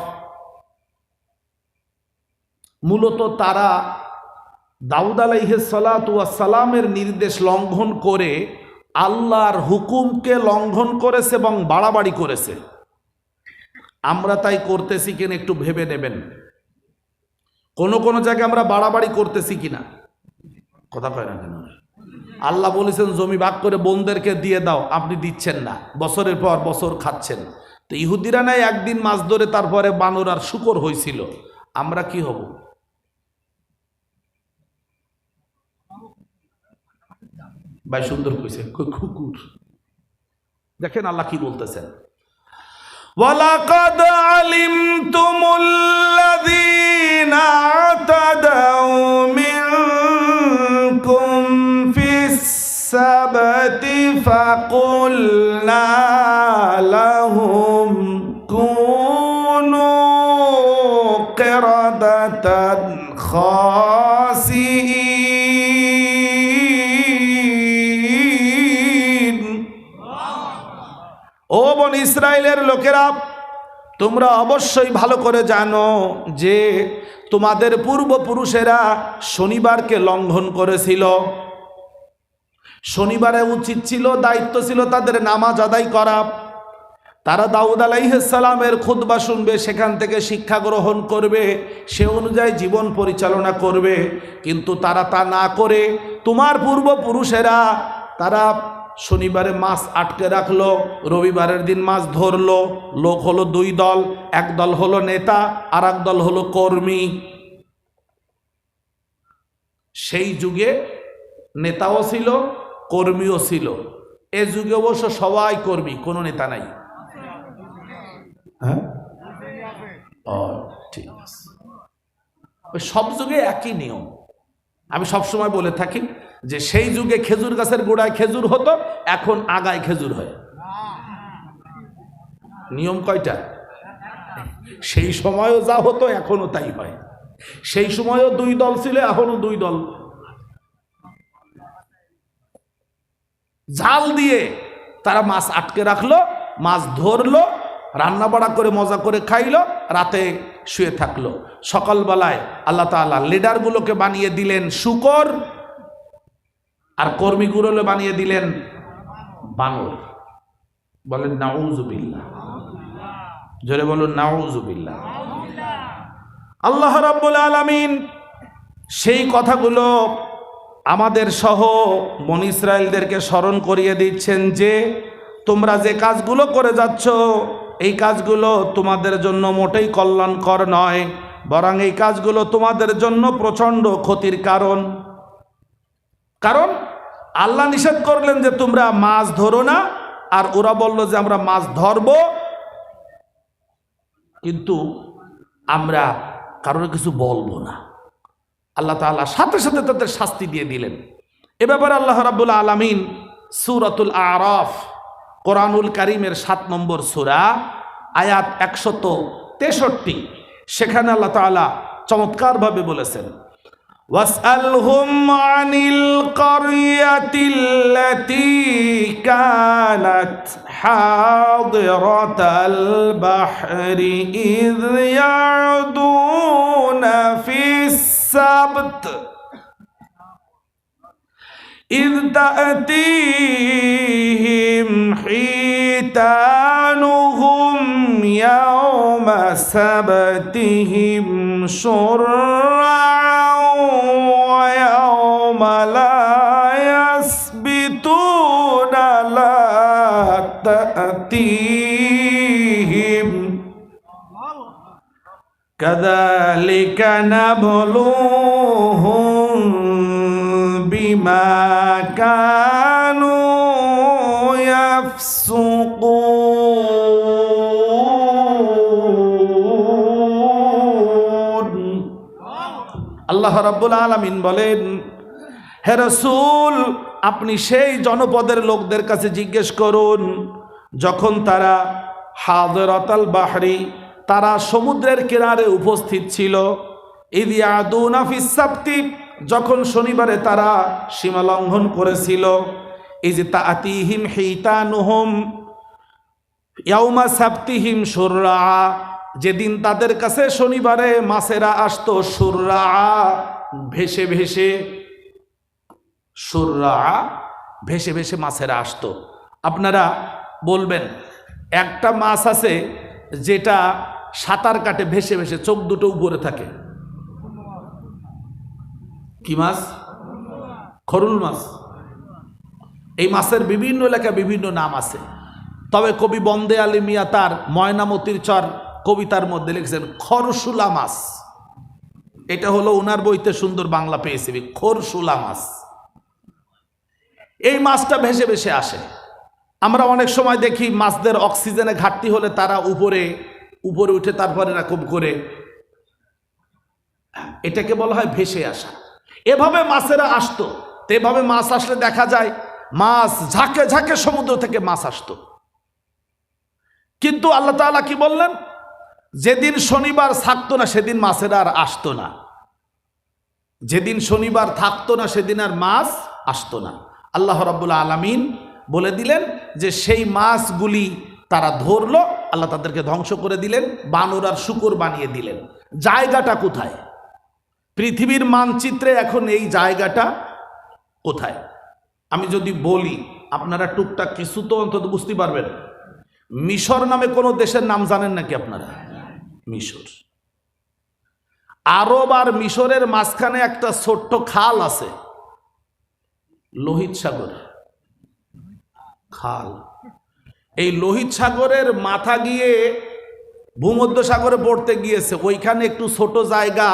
Speaker 1: মূলত তারা দাউদ আলাইহিস সালাতু ওয়াস সালামের নির্দেশ লঙ্ঘন করে আল্লাহর হুকুমকে লঙ্ঘন করেছে এবং বাড়াবাড়ি করেছে। আমরা তাই করতেছি কিনা একটু ভেবে নেবেন। কোন কোন জায়গায় আমরা বাড়াবাড়ি করতেছি কিনা? কথা কয় না কেন? আল্লাহ বলেছেন জমি ভাগ করে বোনদেরকে দিয়ে দাও, আপনি দিচ্ছেন না, বছরের পর বছর খাচ্ছেন। তো ইহুদিরা নাই একদিন মাছ ধরে তারপরে বানর আর শুকর হয়েছিল, আমরা কি হব? ভাই সুন্দর কইছে, কুকুর। দেখেন আল্লাহ কি বলতেছেন, ওয়ালাকাদ আলিমতুমুল্লাযীনা তাদাউ মিনকুম ফিস السبت فقلنا لهم كونوا قردة خاسئين ও বনি ইসরাইলের লোকেরা, তোমরা অবশ্যই ভালো করে জানো যে তোমাদের পূর্বপুরুষেরা শনিবারকে লঙ্ঘন করেছিল। শনিবারে উচিত ছিল, দায়িত্ব ছিল তাদের নামাজ আদায় করা। তারা দাউদ আলাইহিস সালামের খুতবা শুনবে, সেখান থেকে শিক্ষা গ্রহণ করবে, সে অনুযায়ী জীবন পরিচালনা করবে। কিন্তু তারা তা না করে তোমার পূর্বপুরুষেরা তারা শনিবারে মাছ আটকে রাখলো, রবিবারের দিন মাছ ধরলো। লোক হলো দুই দল, এক দল হলো নেতা আর এক দল হলো কর্মী। সেই যুগে নেতাও ছিল, কর্মীও ছিল। এ যুগে অবশ্য সবাই কর্মী, কোনো নেতা নাই। হ্যাঁ, ঠিক আছে। ওই সব যুগে একই নিয়ম। আমি সবসময় বলে থাকি যে সেই যুগে খেজুর গাছের গোড়ায় খেজুর হতো, এখন আগায় খেজুর হয়। নিয়ম কয়টা? সেই সময়ও যা হতো এখনো তাই হয়। সেই সময়ও দুই দল ছিল, এখনো দুই দল। জাল দিয়ে তারা মাছ আটকে রাখলো, মাছ ধরলো, রান্না বাড়া করে মজা করে খাইলো, রাতে শুয়ে থাকলো। সকালবেলায় আল্লাহ তাআলা লিডারগুলোকে বানিয়ে দিলেন শূকর, আর কর্মীগুলোকে বানিয়ে দিলেন বানর। বলেন নাউযুবিল্লাহ, জোরে বলুন নাউযুবিল্লাহ। আল্লাহ রাব্বুল আলামিন সেই কথাগুলো আমাদের সহ বনী ইসরাইলদেরকে স্মরণ করিয়ে দিচ্ছেন যে তোমরা যে কাজগুলো করে যাচ্ছ এই কাজগুলো তোমাদের জন্য মোটেই কল্যাণকর নয়, বরং এই কাজগুলো তোমাদের জন্য প্রচণ্ড ক্ষতির কারণ। কারণ আল্লাহ নিষেধ করলেন যে তোমরা মাছ ধরো না, আর ওরা বলল যে আমরা মাছ ধরব, কিন্তু আমরা কারোর কিছু বলবো না। আল্লাহ তাআলা সাথে সাথে তাদের শাস্তি দিয়ে দিলেন। এ ব্যাপারে আল্লাহ রাব্বুল আলামিন সূরাতুল আরাফ, কোরআনুল কারীমের 7 নম্বর সূরা, আয়াত 163, সেখানে আল্লাহ তাআলা চমৎকারভাবে বলেছেন, ওয়াসআলহুম আনিল কারিয়াতিল্লাতী কানাত হাদিরাতাল বাহরি ইয ইয়াদুনা ফিস সাবত إذ تأتيهم حيتانهم يوم سبتهم شرعا ويوم لا يسبتون لا تأتيهم كذلك نبلوهم بما كانوا يفسقون। আল্লাহ রাব্বুল আলামিন বলেন, হে রাসূল, আপনি সেই জনপদের লোকদের কাছে জিজ্ঞেস করুন যখন তারা হাদিরাতাল বাহরি, তারা সমুদ্রের কিনারে উপস্থিত ছিল, ইয ইয়াদুনা ফিস সাবতি, যখন শনিবারে তারা সীমা লঙ্ঘন করেছিল, ইয তাআতিহিম হিতানুহুম ইয়াউমা সাবতিহিম শুররা, যেদিন তাদের কাছে শনিবারে মাছেরা আসতো শুররা, ভেসে ভেসে, শুররা ভেসে ভেসে মাছেরা আসতো। আপনারা বলবেন একটা মাছ আছে যেটা সাঁতার কাটে ভেসে ভেসে, চোখ দুটো উপরে থাকে, কি মাছ? খরুল মাছ। এই মাছের বিভিন্ন এলাকায় বিভিন্ন নাম আছে, তবে কবি বন্দে আলী মিয়া তার ময়নামতির চর কবিতার মধ্যে লিখেছেন খরশুলা মাছ। এটা হলো উনার বইতে সুন্দর বাংলা পেয়েছি, খরশুলা মাছ। এই মাছটা ভেসে ভেসে আসে। আমরা অনেক সময় দেখি মাছদের অক্সিজেনে ঘাটতি হলে তারা উপরে উপরে উঠে তারপরে এরকম করে, এটাকে বলা হয় ভেসে আসা। এভাবে মাছেরা আসতো। তো এভাবে মাছ আসলে দেখা যায় মাছ ঝাঁকে ঝাঁকে সমুদ্র থেকে মাছ আসতো। কিন্তু আল্লাহ তাআলা কি বললেন, যেদিন শনিবার থাকতো না সেদিন মাছের আর আসতো না। যেদিন শনিবার থাকতো না সেদিন আর মাছ আসতো না। আল্লাহ রাব্বুল আলামিন বলে দিলেন যে সেই মাছগুলি তারা ধরলো, আল্লাহ তাদেরকে ধ্বংস করে দিলেন, বানর আর শূকর বানিয়ে দিলেন। জায়গাটা কোথায়? পৃথিবীর মানচিত্রে এখন এই জায়গাটা কোথায়? আমি যদি বলি আপনারা টুকটাক কিছু তো অন্তত বুঝতে পারবেন। মিশর নামে কোনো দেশের নাম জানেন নাকি আপনারা? মিশর। আরব আর মিশরের মাঝখানে একটা ছোট্ট খাল আছে, লোহিত সাগর খাল। এই লোহিত সাগরের মাথা গিয়ে ভূমধ্য সাগরে পড়তে গিয়েছে, ওইখানে একটু ছোট জায়গা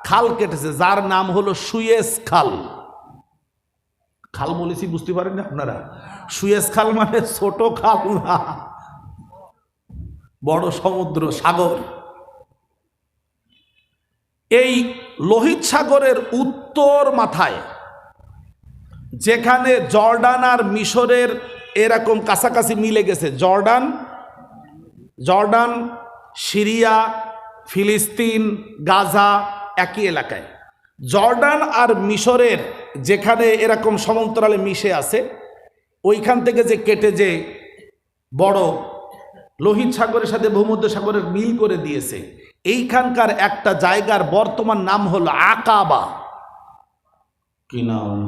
Speaker 1: খাল কেটেছে, যার নাম হলো সুয়েজ খাল। খাল বলেছি বুঝতে পারেন না আপনারা? সুয়েজ খাল মানে ছোট খাল না, বড় সমুদ্র সাগর। এই লোহিত সাগরের উত্তর মাথায়, যেখানে জর্ডান আর মিশরের এরকম কাছাকাছি মিলে গেছে, জর্ডান, সিরিয়া, ফিলিস্তিন, গাজা একই এলাকায়। জর্ডান আর মিশরের যেখানে এরকম সমান্তরালে মিশে আছে, ওইখান থেকে যে কেটে যে বড় লোহিত সাগরের সাথে ভূমধ্য সাগরের মিল করে দিয়েছে, এইখানকার একটা জায়গার বর্তমান নাম হলো আকাবা। কি নাম?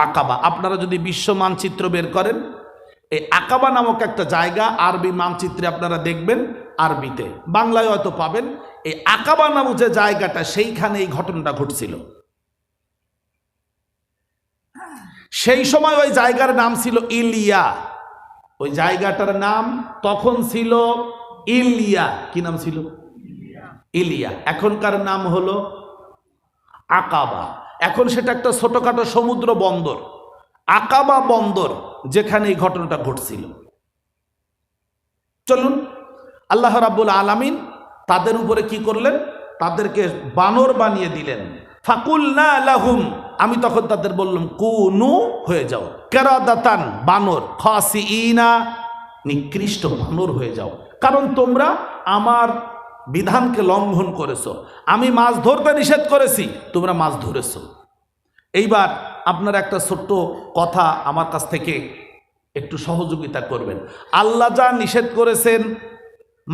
Speaker 1: আকাবা। আপনারা যদি বিশ্ব মানচিত্র বের করেন, এই আকাবা নামক একটা জায়গা আরবি মানচিত্রে আপনারা দেখবেন, আরবিতে, বাংলায় হয়তো পাবেন। এই আকাবা নামক যে জায়গাটা, সেইখানে এই ঘটনাটা ঘটছিল। সেই সময় ওই জায়গার নাম ছিল ইলিয়া। ওই জায়গাটার নাম তখন ছিল ইলিয়া। কি নাম ছিল? ইলিয়া। এখনকার নাম হলো আকাবা। এখন সেটা একটা ছোটখাটো সমুদ্র বন্দর, আকাবা বন্দর, যেখানে এই ঘটনাটা ঘটছিল। চলুন, আল্লাহ রাব্বুল আলামিন তাদের উপরে কি করলেন? তাদেরকে বানর বানিয়ে দিলেন। ফাকুলনা লাহুম, আমি তখন তাদের বললাম কুনু, হয়ে যাও, কিরাদাতান, বানর, খাসিইনা, নিকৃষ্ট বানর হয়ে যাও, কারণ তোমরা আমার বিধানকে লঙ্ঘন করেছো। আমি মাছ ধরতে নিষেধ করেছি, তোমরা মাছ ধরেছো। এইবার আপনারা একটা ছোট্ট কথা আমার কাছ থেকে একটু সহযোগিতা করবেন। আল্লাহ যা নিষেধ করেছেন,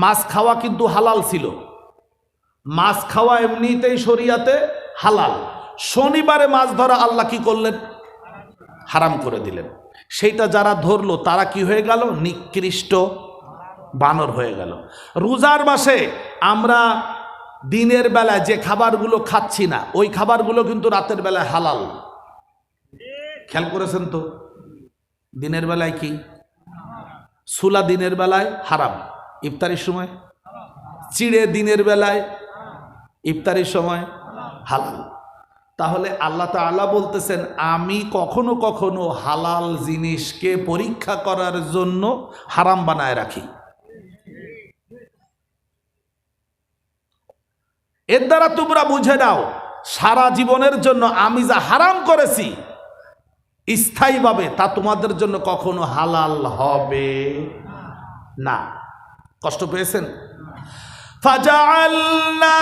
Speaker 1: মাছ খাওয়া কিন্তু হালাল ছিল। মাছ খাওয়া এমনিতেই শরিয়াতে হালাল। শনিবারে মাছ ধরা আল্লাহ কি করলেন? হারাম করে দিলেন। সেইটা যারা ধরলো তারা কি হয়ে গেল? নিকৃষ্ট বানর হয়ে গেল। রোজার মাসে আমরা দিনের বেলায় যে খাবারগুলো খাচ্ছি না, ওই খাবারগুলো কিন্তু রাতের বেলায় হালাল। খেয়াল করেছেন তো? দিনের বেলায় কি? সুলা দিনের বেলায় হারাম, ইফতারির সময়। চিড়ে দিনের বেলায়, ইফতারির সময় হালাল। তাহলে আল্লাহ তাআলা বলতেছেন, আমি কখনো কখনো হালাল জিনিসকে পরীক্ষা করার জন্য হারাম বানায় রাখি। এর দ্বারা তোমরা বুঝে নাও, সারা জীবনের জন্য আমি যা হারাম করেছি স্থায়ীভাবে, তা তোমাদের জন্য কখনো হালাল হবে না। কষ্ট পেয়েছেন? ফাজআলনাহা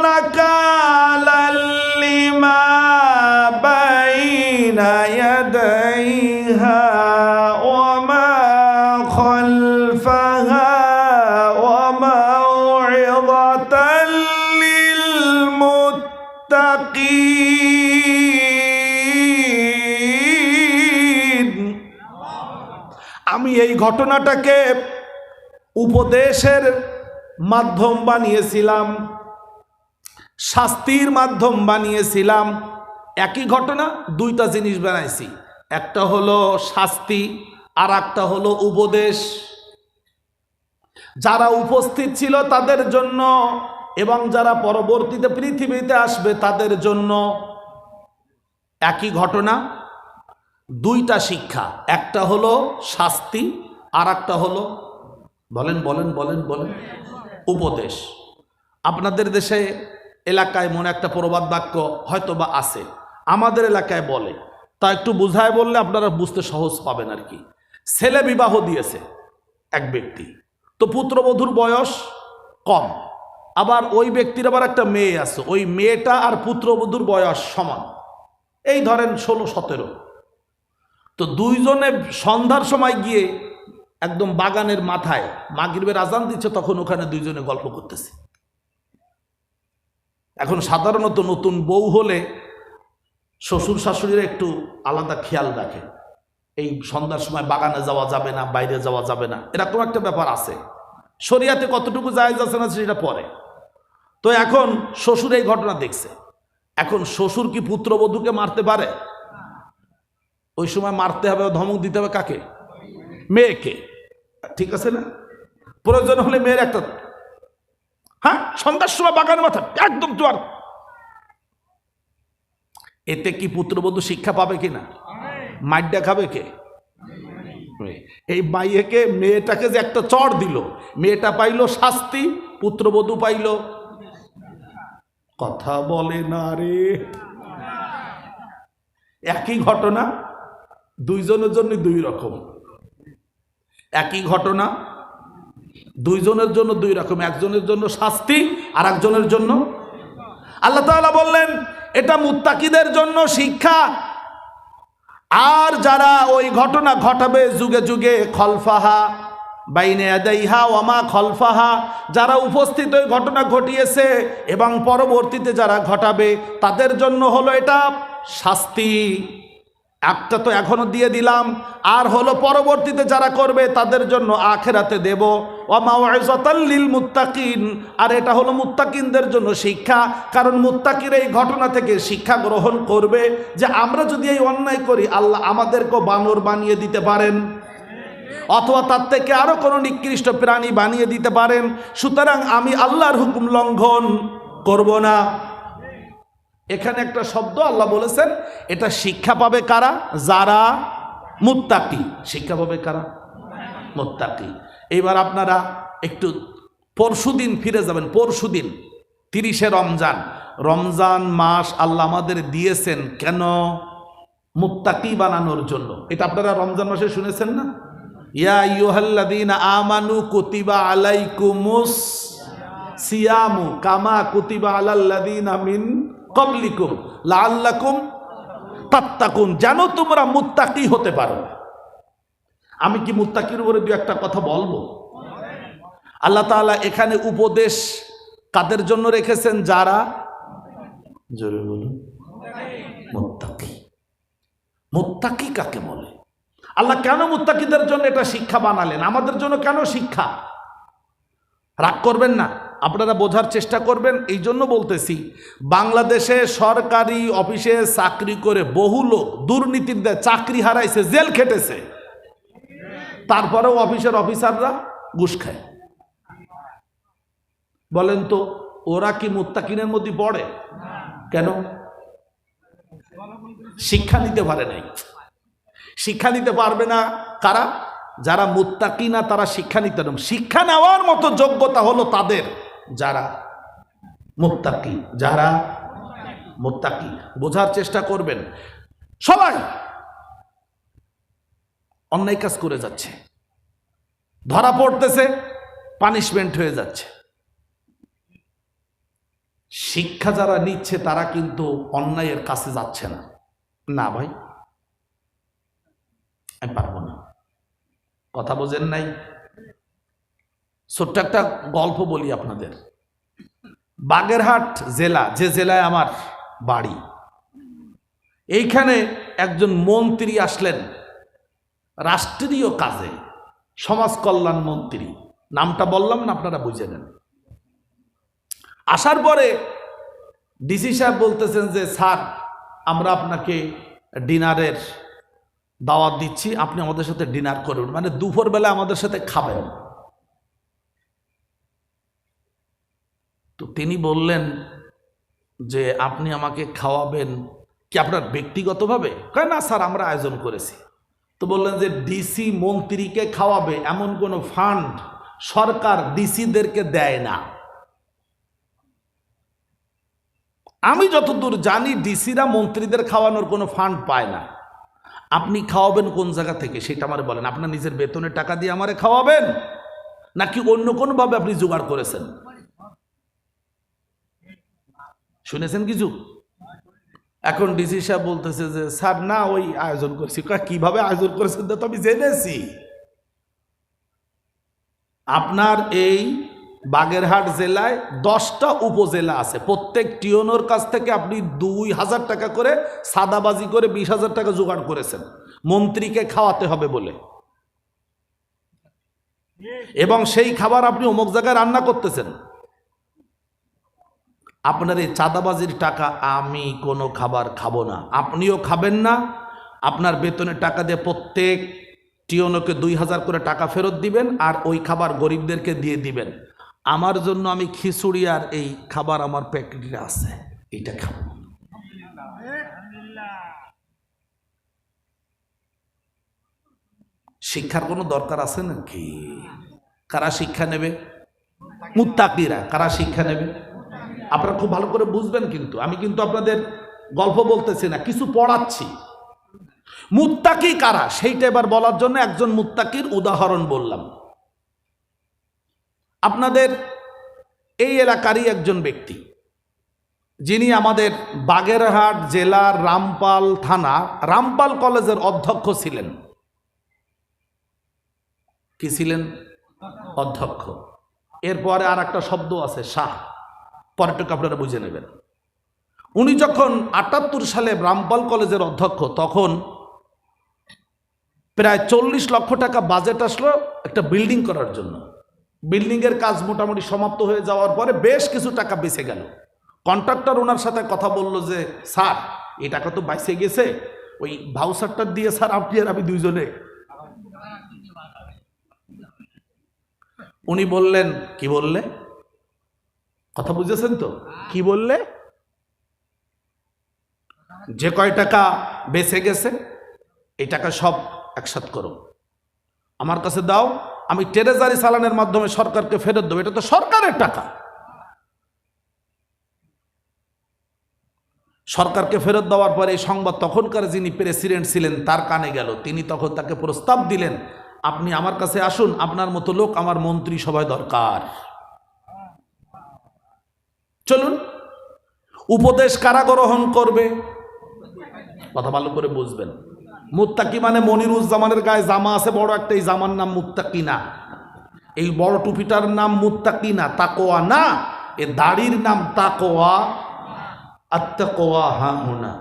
Speaker 1: নাকালাল লিমা বাইনা ইয়াদাইহা ওয়া মা খালফাহা ওয়া মাউইযাতাল লিল মুত্তাকিন। আমি এই ঘটনাটাকে উপদেশের মাধ্যম বানিয়েছিলাম, শাস্তির মাধ্যম বানিয়েছিলাম। একই ঘটনা দুইটা জিনিস বানাইছি, একটা হলো শাস্তি আর একটা হলো উপদেশ। যারা উপস্থিত ছিল তাদের জন্য এবং যারা পরবর্তীতে পৃথিবীতে আসবে তাদের জন্য একই ঘটনা, দুইটা শিক্ষা। একটা হলো শাস্তি আর একটা হলো বলেন বলেন বলেন বলেন উপদেশ। আপনাদের দেশে এলাকায় মনে একটা প্রবাদ বাক্য হয়তো বা আছে, আমাদের এলাকায় বলে, তা একটু বুঝায় বললে আপনারা বুঝতে সহজ পাবেন আর কি। ছেলে বিবাহ দিয়েছে এক ব্যক্তি, তো পুত্রবধূর বয়স কম, আবার ওই ব্যক্তির আবার একটা মেয়ে আছে, ওই মেয়েটা আর পুত্রবধূর বয়স সমান, এই ধরেন 16-17। তো দুইজনে সন্ধ্যার সময় গিয়ে একদম বাগানের মাথায় মাগরিবের আজান দিচ্ছে, তখন ওখানে দুইজনে গল্প করতেছে। এখন সাধারণত নতুন বউ হলে শ্বশুর শাশুড়িরা একটু আলাদা খেয়াল রাখে, এই সন্ধ্যার সময় বাগানে যাওয়া যাবে না, বাইরে যাওয়া যাবে না, এরকম একটা ব্যাপার আছে। শরিয়াতে কতটুকু জায়েজ আছে না সেটা পরে। তো এখন শ্বশুর এই ঘটনা দেখছে, এখন শ্বশুর কি পুত্রবধূকে মারতে পারে? ওই সময় মারতে হবে, ধমক দিতে হবে কাকে? মেয়েকে, ঠিক আছে না? প্রয়োজন হলে মেয়ের একটা, হ্যাঁ সন্ধ্যার সময় বাগানের মাথা একদম জোয়ার। এতে কি পুত্রবধূ শিক্ষা পাবে কিনা? মাইডা খাবে কে? এই মাইয়েকে, মেয়েটাকে যে একটা চড় দিল, মেয়েটা পাইল শাস্তি, পুত্রবধূ পাইল কথা বলে না রে। একই ঘটনা দুইজনের জন্য দুই রকম, একই ঘটনা দুইজনের জন্য দুই রকম, একজনের জন্য শাস্তি আর একজনের জন্য। আল্লাহ তাআলা বললেন এটা মুত্তাকিদের জন্য শিক্ষা। আর যারা ওই ঘটনা ঘটাবে যুগে যুগে, খলফাহা বাইনে ইয়াদাইহা ওয়া মা খলফাহা, যারা উপস্থিত ওই ঘটনা ঘটিয়েছে এবং পরবর্তীতে যারা ঘটাবে তাদের জন্য হলো এটা শাস্তি। একটা তো এখনো দিয়ে দিলাম, আর হলো পরবর্তীতে যারা করবে তাদের জন্য আখিরাতে দেব ওয়া মাউইযাতাল লিল মুত্তাকিন, আর এটা হলো মুত্তাকিনদের জন্য শিক্ষা। কারণ মুত্তাকিরা এই ঘটনা থেকে শিক্ষা গ্রহণ করবে যে আমরা যদি এই অন্যায় করি আল্লাহ আমাদেরকে বানর বানিয়ে দিতে পারেন, অথবা তার থেকে আরো কোনো নিকৃষ্ট প্রাণী বানিয়ে দিতে পারেন। সুতরাং আমি আল্লাহর হুকুম লঙ্ঘন করব না। এখানে একটা শব্দ আল্লাহ বলেছেন, এটা শিক্ষা পাবে কারা? যারা মুত্তাকি। শিক্ষা পাবে কারা? মুত্তাকি। এবার আপনারা একটু পরশুদিন ফিরে যাবেন। পরশুদিন 30শে রমজান, রমজান মাস আল্লাহ আমাদের দিয়েছেন কেন? মুত্তাকি বানানোর জন্য। এটা আপনারা রমজান মাসে শুনেছেন না? ইয়া আইয়ুহাল্লাযীনা আমানু কুতিবা আলাইকুমুস সিয়ামু কামা কুতিবা আলাল্লাযীনা মিন ক্বাবলিকুম লাআল্লাকুম তাত্তাকুন, যেন তোমরা মুত্তাকি হতে পারো। আমি কি মুত্তাকির উপরে দুই একটা কথা বলবো? আল্লাহ তাআলা এখানে উপদেশ কাদের জন্য রেখেছেন? যারা, জোরে বলুন, মুত্তাকি। মুত্তাকি কাকে বলে? আল্লাহ কেন মুত্তাকিদের জন্য এটা শিক্ষা বানালেন? আমাদের জন্য কেন শিক্ষা? রাগ করবেন না, আপনারা বোঝার চেষ্টা করবেন। এই জন্য বলতেছি, বাংলাদেশে সরকারি অফিসে চাকরি করে বহু লোক দুর্নীতির দেয় চাকরি হারাইছে, জেল খেটেছে, তারপরেও অফিসের অফিসাররা ঘুষ খায়। বলেন তো ওরা কি মুত্তাকিনের মধ্যে পড়ে? কেন? শিক্ষা নিতে পারে নাই। শিক্ষা নিতে পারবে না কারা? যারা মুত্তাকি না, তারা শিক্ষা নিতে পারবে। শিক্ষা নেওয়ার মতো যোগ্যতা হলো তাদের যারা মুত্তাকি। যারা মুত্তাকি, বোঝার চেষ্টা করবেন। সবাই অন্যায় কাজ করে যাচ্ছে, ধরা পড়তেছে, পানিশমেন্ট হয়ে যাচ্ছে। শিক্ষা যারা নিচ্ছে তারা কিন্তু অন্যায়ের কাছে যাচ্ছে না। না ভাই, আমি পারবো না। কথা বোঝেন নাই? ছোট্ট একটা গল্প বলি আপনাদের। বাগেরহাট জেলা, যে জেলায় আমার বাড়ি, এইখানে একজন মন্ত্রী আসলেন রাষ্ট্রীয় কাজে, সমাজ কল্যাণ মন্ত্রী। নামটা বললাম না, আপনারা বুঝে নেন। আসার পরে ডিসি সাহেব বলতেছেন যে স্যার, আমরা আপনাকে ডিনারের দাওয়াত দিচ্ছি, আপনি আমাদের সাথে ডিনার করবেন, মানে দুপুরবেলা আমাদের সাথে খাবেন। তো তিনি বললেন যে আপনি আমাকে খাওয়াবেন কি আপনার ব্যক্তিগতভাবে? কয় না স্যার, আমরা আয়োজন করেছি। তো বললেন যে ডিসি মন্ত্রীকে খাওয়াবে, এমন কোনো ফান্ড সরকার ডিসিদেরকে দেয় না। আমি যতদূর জানি ডিসিরা মন্ত্রীদের খাওয়ানোর কোনো ফান্ড পায় না। আপনি খাওয়াবেন কোন জায়গা থেকে সেটা আমারে বলেন। আপনার নিজের বেতনের টাকা দিয়ে আমারে খাওয়াবেন নাকি অন্য কোনোভাবে আপনি জোগাড় করেছেন? শুনেছেন কিছু? এখন ডিসি সাহেব বলতেছে যে স্যার না ওই আয়োজন করছি। কিভাবে আয়োজন করেছেন তো আমি জেনেছি। আপনার এই বাগেরহাট জেলায় 10টা উপজেলা আছে, প্রত্যেক টিওনোর কাছ থেকে আপনি 2000 টাকা করে সাদাবাজি করে 20,000 টাকা জোগাড় করেছেন মন্ত্রীকে খাওয়াতে হবে বলে, এবং সেই খাবার আপনি অমুক জায়গায় রান্না করতেছেন। আপনার এই চাঁদাবাজির টাকা আমি কোনো খাবার খাবো না, আপনিও খাবেন না। আপনার বেতনের টাকা দিয়ে প্রত্যেক টিওনোকে 2000 করে টাকা ফেরত দিবেন, আর ওই খাবার গরিবদেরকে দিয়ে দিবেন। আমার জন্য আমি খিচুড়ি আর এই খাবার আমার প্যাকেটে আছে, এটা খাবো। শিক্ষার কোনো দরকার আছে নাকি? কারা শিক্ষা নেবে? মুত্তাকিরা। কারা শিক্ষা নেবে? আপনারা খুব ভালো করে বুঝবেন, কিন্তু আমি কিন্তু আপনাদের গল্প বলতেছি না, কিছু পড়াচ্ছি। মুত্তাকি কারা সেইটা এবার বলার জন্য একজন মুত্তাকির উদাহরণ বললাম। আপনাদের এই এলাকারই একজন ব্যক্তি, যিনি আমাদের বাগেরহাট জেলার রামপাল থানা রামপাল কলেজের অধ্যক্ষ ছিলেন। কি ছিলেন? অধ্যক্ষ। এরপরে আর একটা শব্দ আছে শাহ, পরেরটুকু আপনারা বুঝে নেবেন। উনি যখন 78 সালে রামপাল কলেজের অধ্যক্ষ, তখন প্রায় 40 লক্ষ টাকা বাজেট আসলো একটা বিল্ডিং করার জন্য। বিল্ডিংয়ের কাজ মোটামুটি সমাপ্ত হয়ে যাওয়ার পরে বেশ কিছু টাকা বেঁচে গেল। কন্ট্রাক্টর ওনার সাথে কথা বলল যে স্যার এই টাকা তো বেঁচে গেছে, ওই ভাউচারটা দিয়ে স্যার আপনি আর আমি দুইজনে। উনি বললেন, কি বললে? কথা বুঝেছেন তো? কি বললে? যে কয় টাকা বেঁচে গেছে এই টাকা সব একসাথে করো, আমার কাছে দাও, আমি ট্রেজারি চালানের মাধ্যমে সরকারকে ফেরত দেবো, এটা তো সরকারের টাকা। সরকারকে ফেরত দেওয়ার পরে এই সংবাদ তখনকার যিনি প্রেসিডেন্ট ছিলেন তার কানে গেল। তিনি তখন তাকে প্রস্তাব দিলেন, আপনি আমার কাছে আসুন, আপনার মতো লোক আমার মন্ত্রী সভায় দরকার, চলুন। উপদেশ কারা গ্রহণ করবে? কথা ভালো করে বুঝবেন। মুত্তাকি মানে মনিরুজ্জামানের গায়ে জামা আছে বড় একটা, এই জামার নাম মুত্তাকি না। এই বড় টুপিটার নাম মুত্তাকি না, তাকওয়া না। এ দাড়ির নাম তাকওয়া, আত্তাকওয়া হাহুনা।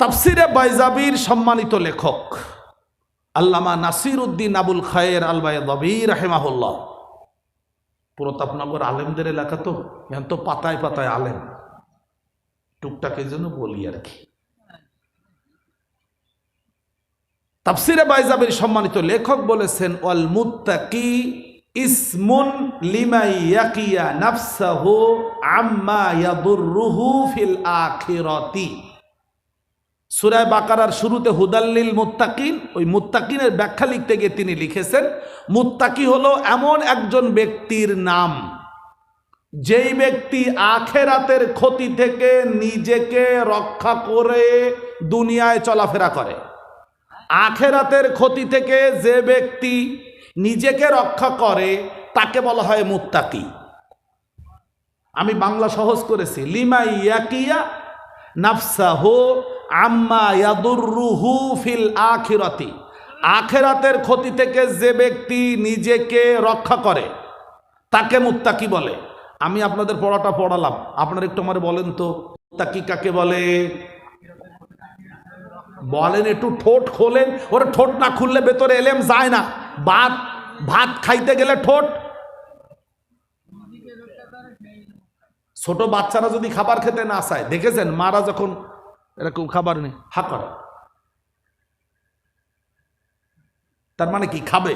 Speaker 1: তাফসিরে বাইজাবির সম্মানিত লেখক আল্লামা নাসির উদ্দিন আবুল খায়ের আল বাইজাবি রাহিমাহুল্লাহ, প্রতাপনগর আলেমদের এলাকা তো, এখন তো পাতায় পাতায় আলেম, টুকটাক এই জন্য বলি আর কি। তাফসিরে বাইজাবির সম্মানিত লেখক বলেছেন, ওয়াল মুত্তাকি ইসমুন লিমা ইয়াকিয়া নাফসাহু আম্মা ইয়াদুররুহু ফিল আখিরাতি। সূরা বাকারার শুরুতে হুদাল্লিল মুত্তাকিন, ওই মুত্তাকিনের ব্যাখ্যা লিখতে গিয়ে তিনি লিখেছেন, মুত্তাকি হলো এমন একজন ব্যক্তির নাম যেই ব্যক্তি আখেরাতের ক্ষতি থেকে নিজেকে রক্ষা করে দুনিয়ায় চলাফেরা করে। আখেরাতের ক্ষতি থেকে যে ব্যক্তি নিজেকে রক্ষা করে তাকে বলা হয় মুত্তাকি। আমি বাংলা সহজ করেছি, লিমা ইয়াকিয়া নাফসাহু আম্মা ইয়াদুররুহু ফিল আখিরাতি। আখেরাতের ক্ষতি থেকে যে ব্যক্তি নিজেকে রক্ষা করে তাকে মুত্তাকি বলে। আমি আপনাদের পড়াটা পড়ালাম, আপনারা একটু আমার বলেন তো মুত্তাকি কাকে বলে? বলেন একটু, ঠোঁট খোলেন। ওরা ঠোঁট না খুললে ভেতরে এলেম যায় না। ভাত খাইতে গেলে ঠোঁট, ছোট বাচ্চারা যদি খাবার খেতে না চায়, দেখেছেন মারা যখন এরকম খাবার নেই হা করে, তার মানে কি খাবে?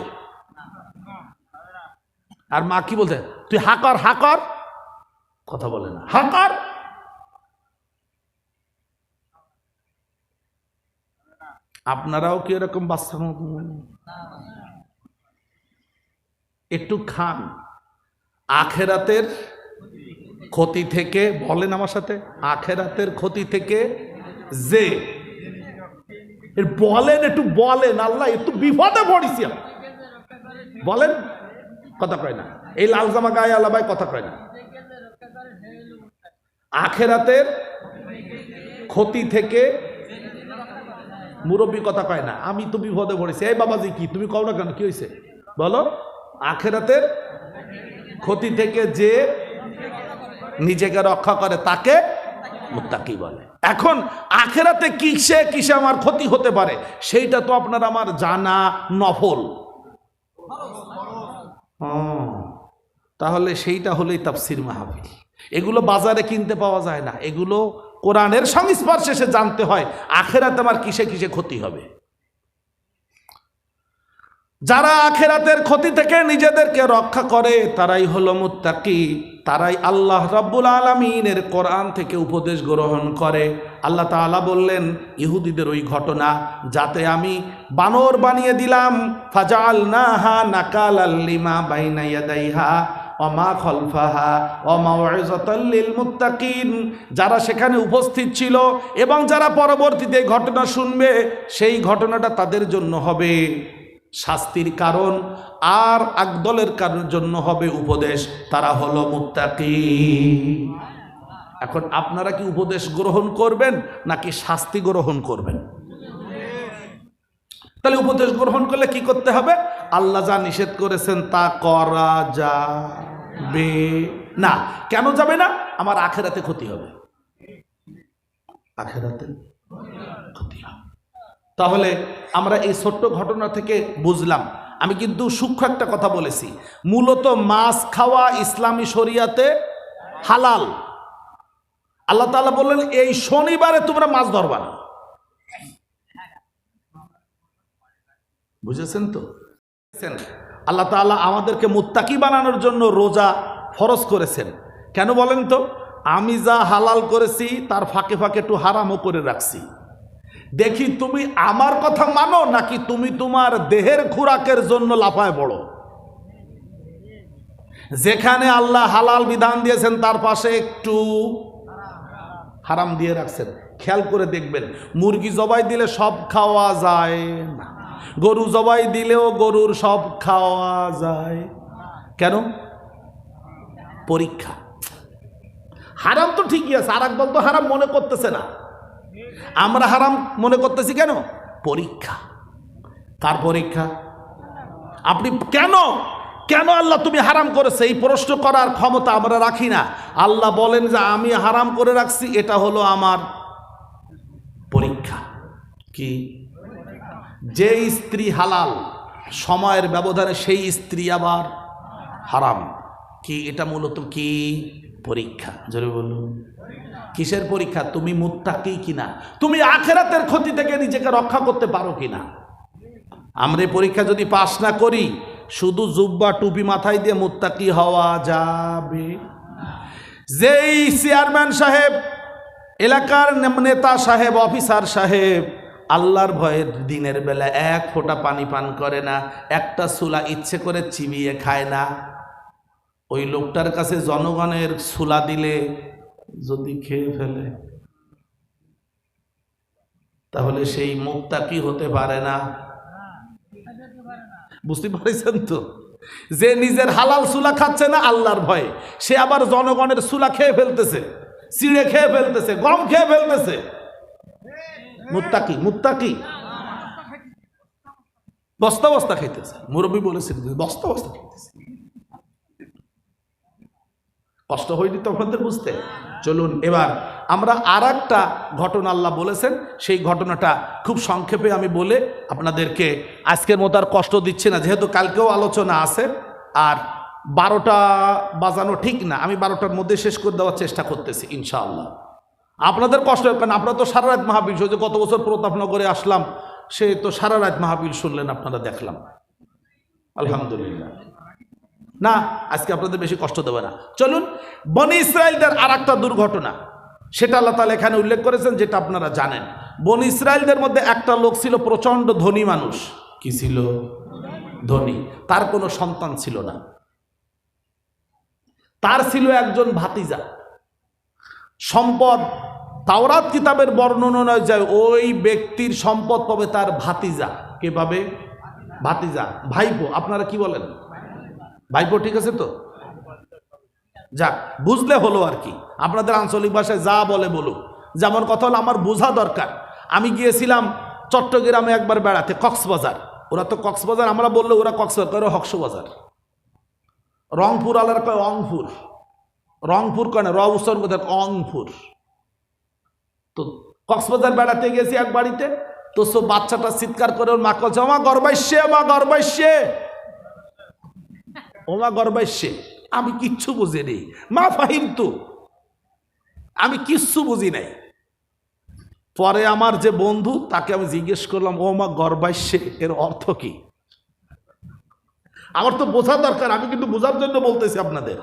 Speaker 1: আর মা কি বলছে, তুই হা কর, হা কর, কথা বলে না, হা কর। আপনারাও কি এরকম বাচ্চা একটু খান, আখেরাতের ক্ষতি থেকে, বলেন আমার সাথে, আখেরাতের ক্ষতি থেকে যে, বলেন একটু, বলেন, আল্লাহ একটু বিপদে পড়েছি, বলেন, কথা কয় না, এই লাল জামা গায়ে আল্লাহ ভাই কথা কয় না। আখেরাতের ক্ষতি থেকে, মুরব্বী কথা কয় না, আমি তো বিপদে পড়েছি। এই বাবাজি কি তুমি কও না কেন, কি হয়েছে বলো? আখেরাতের ক্ষতি থেকে যে নিজেকে রক্ষা করে তাকে মুত্তাকি বলে। এখন আখেরাতে কিসে কিসে আমার ক্ষতি হতে পারে সেইটা তো আপনার আমার জানা নফল। তাহলে সেইটা হলেই তাফসির মাহফিল। এগুলো বাজারে কিনতে পাওয়া যায় না, এগুলো কোরআনের সংস্পর্শে এসে জানতে হয় আখেরাতে আমার কিসে কিসে ক্ষতি হবে। যারা আখেরাতের ক্ষতি থেকে নিজেদেরকে রক্ষা করে তারাই হলো মুত্তাকি, তারাই আল্লাহ রাব্বুল আলামিনের কোরআন থেকে উপদেশ গ্রহণ করে। আল্লাহ তাআলা বললেন ইহুদিদের ওই ঘটনা, যাতে আমি বানর বানিয়ে দিলাম, ফাজআলনাহা নাকালাল লিমা বাইনা ইয়াদাইহা ওয়া মা খালফাহা ওয়া মাউইযাতাল লিল মুত্তাকিন। যারা সেখানে উপস্থিত ছিল এবং যারা পরবর্তীতে ঘটনা শুনবে, সেই ঘটনাটা তাদের জন্য হবে শাস্তির কারণ, আর একদলের কারোর জন্য হবে উপদেশ, তারা হলো মুত্তাকি। এখন আপনারা কি উপদেশ গ্রহণ করবেন নাকি শাস্তি গ্রহণ করবেন? তাহলে উপদেশ গ্রহণ করলে কি করতে হবে? আল্লাহ যা নিষেধ করেছেন তা করা যাবে না। কেন যাবে না? আমার আখেরাতে ক্ষতি হবে, আখেরাতে ক্ষতি হবে। তাহলে আমরা এই ছোট্ট ঘটনা থেকে বুঝলাম, আমি কিন্তু সূক্ষ্ম একটা কথা বলেছি, মূলত মাছ খাওয়া ইসলামী শরিয়াতে হালাল। আল্লাহ তাআলা বললেন এই শনিবারে তোমরা মাছ ধরবা না। বুঝেছেন তো? আল্লাহ তাআলা আমাদেরকে মুত্তাকি বানানোর জন্য রোজা ফরজ করেছেন। কেন বলেন তো? আমি যা হালাল করেছি তার ফাঁকে ফাঁকে একটু হারামও করে রাখছি। দেখি তুমি আমার কথা মানো নাকি তুমি তোমার দেহের খোরাকের জন্য লাফায় পড়ো। যেখানে আল্লাহ হালাল বিধান দিয়েছেন তার পাশে একটু হারাম দিয়ে রাখছেন। খেয়াল করে দেখবেন, মুরগি জবাই দিলে সব খাওয়া যায় না, গরু জবাই দিলেও গরুর সব খাওয়া যায়। কেন? পরীক্ষা। হারাম তো ঠিকই আছে, আর একদল তো হারাম মনে করতেছে না। আমরা হারাম মনে করতেছি কেন? পরীক্ষা। কার পরীক্ষা? আপনি কেন কেন আল্লাহ তুমি হারাম করেছে এই প্রশ্ন করার ক্ষমতা আমরা রাখি না। আল্লাহ বলেন যে আমি হারাম করে রাখছি, এটা হলো আমার পরীক্ষা। কি? যে স্ত্রী হালাল সময়ের ব্যবধানে সেই স্ত্রী আবার হারাম, কি এটা মূলত কি? পরীক্ষা। জোরে বলুন, কিসের পরীক্ষা? তুমি মুত্তাকি কিনা, তুমি আখেরাতের ক্ষতি থেকে নিজেকে রক্ষা করতে পারো কিনা। আমরা এই পরীক্ষা যদি পাস না করি, শুধু জুব্বা টুপি মাথায় দিয়ে মুত্তাকি হওয়া যাবে? যেই চেয়ারম্যান সাহেব, এলাকার নেতা সাহেব, অফিসার সাহেব আল্লাহর ভয়ে দিনের বেলা এক ফোঁটা পানি পান করে না, একটা সুলা ইচ্ছে করে চিবিয়ে খায় না, ওই লোকটার কাছে জনগণের সুলা দিলে যদি খেয়ে ফেলে তাহলে সেই মুত্তাকি হতে পারে না। বুঝতে পারছেন তো? যে নিজের হালাল সুলা খাচ্ছে না আল্লাহর ভয়ে, সে আবার জনগণের সুলা খেয়ে ফেলতেছে, চিড়ে খেয়ে ফেলতেছে, গম খেয়ে ফেলতেছে। মুত্তাকি মুত্তাকি বস্তা বস্তা খাইতেছে। মুরব্বী বলেছেন বস্তা বস্তা খাইতেছে। কষ্ট হয়নি তো আপনাদের বুঝতে? চলুন এবার আমরা আর একটা ঘটনা আল্লাহ বলেছেন, সেই ঘটনাটা খুব সংক্ষেপে আমি বলে আপনাদেরকে আজকের মতো আর কষ্ট দিচ্ছি না, যেহেতু কালকেও আলোচনা আছে আর 12টা বাজানো ঠিক না, আমি 12টার মধ্যে শেষ করে দেওয়ার চেষ্টা করতেছি ইনশাআল্লাহ। আপনাদের কষ্ট হবে, কারণ আপনারা তো সারা রাত মাহফিল, যে গত বছর প্রতাপনগরে আসলাম সে তো সারা রাত মাহফিল শুনলেন, আপনারা দেখলাম আলহামদুলিল্লাহ। না, আজকে আপনাদের বেশি কষ্ট দেবে না। চলুন বনি ইসরায়েলদের আর একটা দুর্ঘটনা, সেটা আল্লাহ তাআলা এখানে উল্লেখ করেছেন, যেটা আপনারা জানেন। বনি ইসরায়েলদের মধ্যে একটা লোক ছিল প্রচণ্ড ধনী মানুষ। কি ছিল? ধনী। তার কোনো সন্তান ছিল না। তার ছিল একজন ভাতিজা। সম্পদ তাওরাত কিতাবের বর্ণনা যায় ওই ব্যক্তির সম্পদ পাবে তার ভাতিজা। কে পাবে? ভাতিজা, ভাইপো। আপনারা কি বলেন? ভাইপো, ঠিক আছে তো? যাক, বুঝলে হলো আর কি। আপনাদের আঞ্চলিক ভাষায় যা বলে বলুক। যেমন কথা হলো, আমার বোঝা দরকার। আমি গিয়েছিলাম চট্টগ্রামে একবার বেড়াতে, কক্সবাজার। ওরা তো কক্সবাজার, আমরা বললে ওরা কক্সবাজার করে হকসবাজার। রংপুর আলাদা কয় অংপুর, রংপুর কেন র উচ্চারণ করতে অংপুর। তো কক্সবাজার বেড়াতে গেছি এক বাড়িতে, তো সব বাচ্চাটা চিৎকার করে ওর মা বলছে, ওমা গর্বাইছে, মা গর্বাইছে, ওমা গর্বাইছে। আমি কিচ্ছু বুঝি নেই, মা ফাহিম তো, আমি কিচ্ছু বুঝি নাই। পরে আমার যে বন্ধু, তাকে আমি জিজ্ঞেস করলাম, ও মা গর্বাইছে এর অর্থ কি? আমার তো বোঝা দরকার, আমি কিন্তু বোঝার জন্য বলতেছি আপনাদের।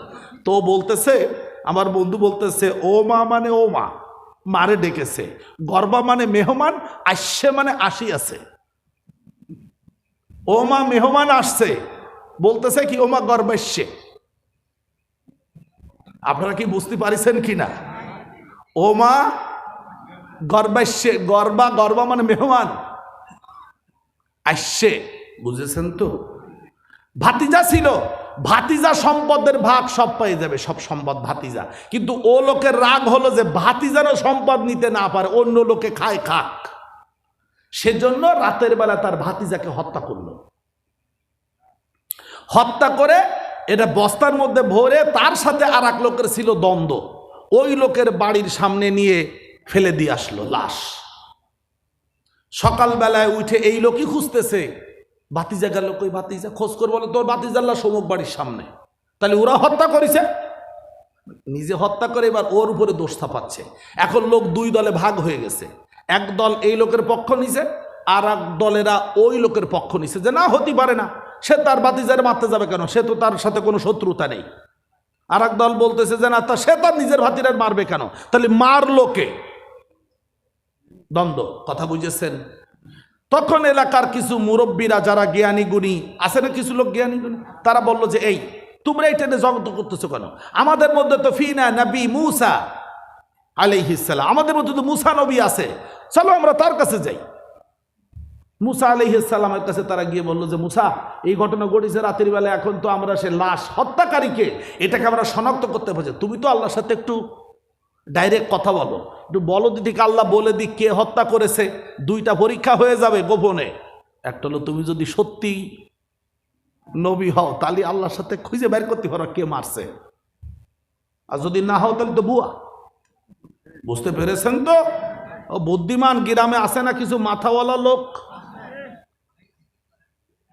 Speaker 1: তো বলতেছে, আমার বন্ধু বলতেছে, ও মা মানে ও মা, মারে ডেকেছে। গর্বা মানে মেহমান, আসছে মানে আসি আছে। ও মা মেহমান আসছে, বলতেছে কি ও মা গর্বাইছে। আপনারা কি বুঝতে পারিছেন কিনা? ও মা গর্বাইছে, গর্বা, গর্বা মানে মেহমান, আসছে, বুঝেছেন তো? ভাতিজা ছিল, ভাতিজা সম্পদের ভাগ সব পেয়ে যাবে, সব সম্পদ ভাতিজা। কিন্তু ও লোকের রাগ হলো যে ভাতিজারও সম্পদ নিতে না পারে, অন্য লোকে খায় খাক। সেজন্য রাতের বেলা তার ভাতিজাকে হত্যা করলো। হত্যা করে এটা বস্তার মধ্যে ভরে, তার সাথে আর এক লোকের ছিল দ্বন্দ্ব, ওই লোকের বাড়ির সামনে নিয়ে ফেলে দিয়ে আসলো লাশ। সকালবেলায় উঠে এই লোকই খুঁজতেছে, ভাতিজা গেল কই, ভাতিজা খোঁজ করে বলে তোর ভাতিজার লাশ অমুক বাড়ির সামনে। তাহলে ওরা হত্যা করেছে, নিজে হত্যা করে এবার ওর উপরে দোষ চাপাচ্ছে। এখন লোক দুই দলে ভাগ হয়ে গেছে, এক দল এই লোকের পক্ষ নিছে, আর এক দলেরা ওই লোকের পক্ষ নিছে যে না, হতে পারে না, সে তার ভাতিজারে মারতে যাবে কেন, সে তো তার সাথে কোনো শত্রুতা নেই। আর এক দল বলতেছে যে না, সে তার নিজের ভাতিজার মারবে কেন, তাহলে মার লোকে দ্বন্দ্ব। কথা বুঝেছেন? তখন এলাকার কিছু মুরব্বীরা যারা জ্ঞানী গুণী আছে না, কিছু লোক জ্ঞানী গুণী, তারা বলল যে এই তোমরা এটা নিয়ে জগত করতেছো কেন? আমাদের মধ্যে তো ফিনা নবী মুসা আলাইহিস সালাম, আমাদের মধ্যে তো মুসা নবী আছে, চলো আমরা তার কাছে যাই। মুসা আলাইহিস সালামের কাছে তারা গিয়ে বললো যে মুসা, এই ঘটনা ঘটেছে রাতের বেলা, এখন তো আমরা সে লাশ হত্যাকারীকে এটাকে আমরা শনাক্ত করতে পারছি, তুমি তো আল্লাহর সাথে একটু ডাইরেক্ট কথা বলো, একটু বলো দিদিকে আল্লাহ বলে দিক কে হত্যা করেছে, দুইটা পরীক্ষা হয়ে যাবে গোপনে। একটা হলো তুমি যদি সত্যি নবী হও, তাহলে আল্লাহর সাথে খুঁজে বের করতে পারো কে মারছে, আর যদি না হও তাহলে তো বুয়া। বুঝতে পেরেছেন তো? ও বুদ্ধিমান গ্রামে আসে না কিছু মাথাওয়ালা লোক,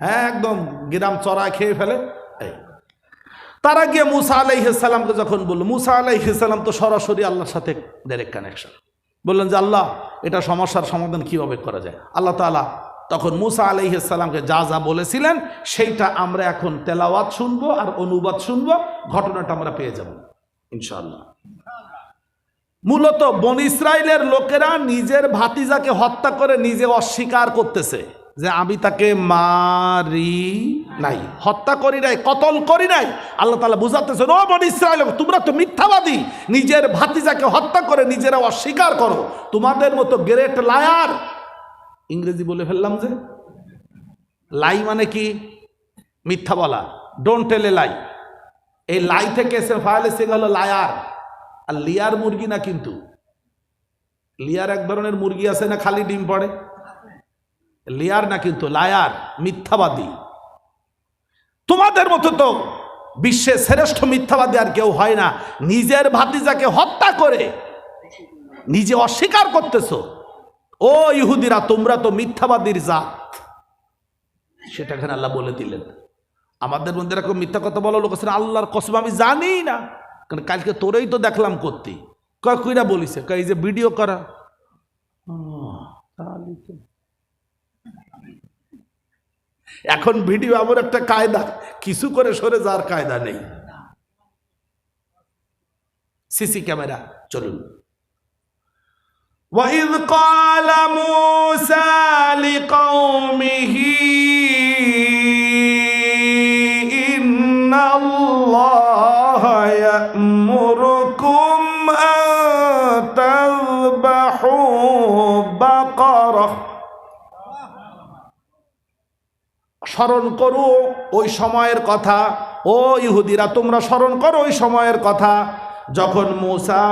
Speaker 1: হ্যাঁ একদম গ্রাম চড়া খেয়ে ফেলে। তারা গিয়ে মুসা আলাইহিস সালামকে যখন বললো, মুসা আলাইহিস সালাম তো সরাসরি আল্লাহর সাথে ডাইরেক্ট কানেকশন, বললেন যে আল্লাহ এটা সমস্যার সমাধান কিভাবে করা যায়। আল্লাহ তাআলা তখন মুসা আলাইহিস সালামকে যা যা বলেছিলেন সেইটা আমরা এখন তেলাওয়াত শুনবো আর অনুবাদ শুনবো, ঘটনাটা আমরা পেয়ে যাব ইনশাআল্লাহ। মূলত বনী ইসরাইলের লোকেরা নিজের ভাতিজাকে হত্যা করে নিজে অস্বীকার করতেছে যে আমি তাকে মারি নাই, হত্যা করি নাই, কতল করি নাই। আল্লাহ তাআলা বুঝাতেছেন, ও বনী ইসরাইল, তোমরা তো মিথ্যাবাদী, নিজের ভাতিজাকে হত্যা করে নিজেরা অস্বীকার করো, তোমাদের মতো গ্রেট লায়ার। ইংরেজি বলে ফেললাম যে, লাই মানে কি? মিথ্যা বলা, ডোন্ট টেল এ লাই। এই লাই থেকে এসে ফাইলে সে হলো লায়ার। আর লিয়ার মুরগি না কিন্তু, লিয়ার এক ধরনের মুরগি আছে না, খালি ডিম পড়ে, লিয়ার না কিন্তু, লায়ার, মিথ্যাবাদী। তোমাদের মতো তো বিশ্বের শ্রেষ্ঠ মিথ্যাবাদী আর কেউ হয় না, নিজের ভাতিজাকে হত্যা করে নিজে অস্বীকার করতেছো। ও ইহুদিরা, তোমরা তো মিথ্যাবাদীর জাত। সেটা এখানে আল্লাহ বলে দিলেন। আমাদের মধ্যে এরকম মিথ্যা কথা বলা লোক আছে, আল্লাহর কসম আমি জানি না, কারণ কালকে তোরেই তো দেখলাম করতে, কয় কইরা বলিছে, কয় এই যে ভিডিও করা। এখন ভিডিও এমন একটা কায়দা, কিছু করে সরে যাওয়ার কায়দা নেই। সিসি ক্যামেরা চলুন। وَإِذْ قَالَ مُوسَى لِقَوْمِهِ إِنَّ اللَّهَ يَأْمُرُكُمْ أَن স্মরণ করো ওই সময়ের কথা। ও ইহুদিরা, তোমরা স্মরণ করো ওই সময়ের কথা যখন মূসা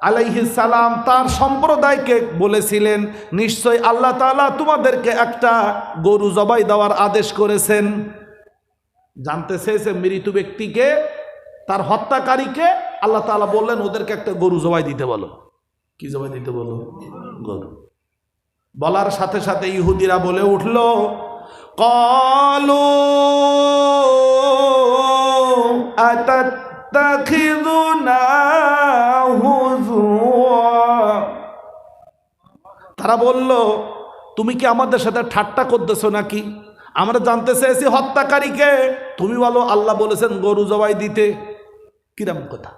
Speaker 1: আলাইহিস সালাম তার সম্প্রদায়কে বলেছিলেন, নিশ্চয় আল্লাহ তাআলা তোমাদেরকে একটা গরু জবাই দেওয়ার আদেশ করেছেন। জানতে চেয়েছে মৃত ব্যক্তিকে, তার হত্যাকারীকে আল্লাহ তাআলা বললেন ওদেরকে একটা গরু জবাই দিতে বলো। কি জবাই দিতে বলো? গরু। বলার সাথে সাথে ইহুদিরা বলে উঠল, ক্বালু আতাত্তাখিযুনা হুজুয়া। তারা বলল, তুমি কি আমাদের সাথে ঠাট্টা করতেছো নাকি? আমরা জানতে চেয়েছি হত্যাকারীকে, তুমি বলো আল্লাহ বলেছেন গরু জবাই দিতে। কিরম কথা?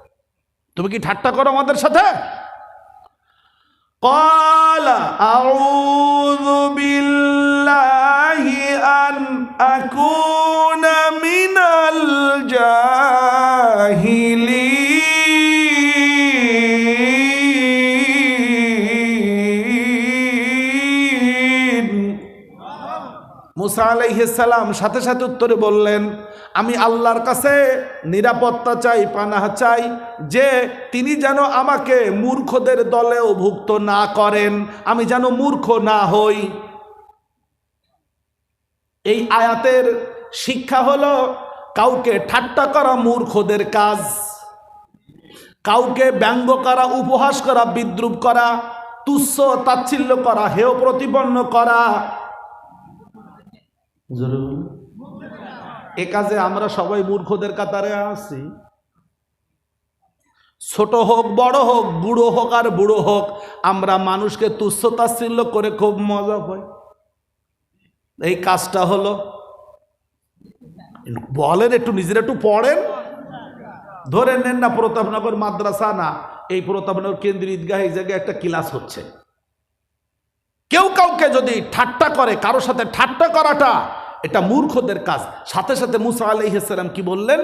Speaker 1: তুমি কি ঠাট্টা করো আমাদের সাথে? ক্বালা আউযু বিল্লাহি আন আকুনা মিনাল জাহিলিন। মূসা আলাইহিস সালাম সাথে সাথে উত্তরে বললেন, আমি আল্লাহর কাছে নিরাপত্তা চাই, পানাহ চাই যে তিনি যেন আমাকে মূর্খদের দলেও ভুক্ত না করেন, আমি যেন মূর্খ না হই। এই আয়াতের শিক্ষা হলো কাউকে ঠাট্টা করা মূর্খদের কাজ, কাউকে ব্যঙ্গ করা, উপহাস করা, বিদ্রূপ করা, তুচ্ছ তাচ্ছিল্য করা, হেয় প্রতিপন্ন করা, এ কাজে আমরা সবাই মূর্খদের কাতারে আছি। ছোট হোক বড় হোক, বুড়ো হোক আর বুড়ো হোক, আমরা মানুষকে তুচ্ছ তাচ্ছিল্য করে খুব মজা পাই। এই কাজটা হলো, বলেন একটু, নিজেরা একটু পড়েন। ধরে নেন না প্রতাপনগর মাদ্রাসা না, এই প্রতাপনগর কেন্দ্রীয় ঈদগাহ, এই জায়গায় একটা ক্লাস হচ্ছে। কেউ কাউকে যদি ঠাট্টা করে, কারোর সাথে ঠাট্টা করাটা এটা মূর্খদের কাজ। সাথে সাথে মূসা আলাইহিস সালাম কি বললেন?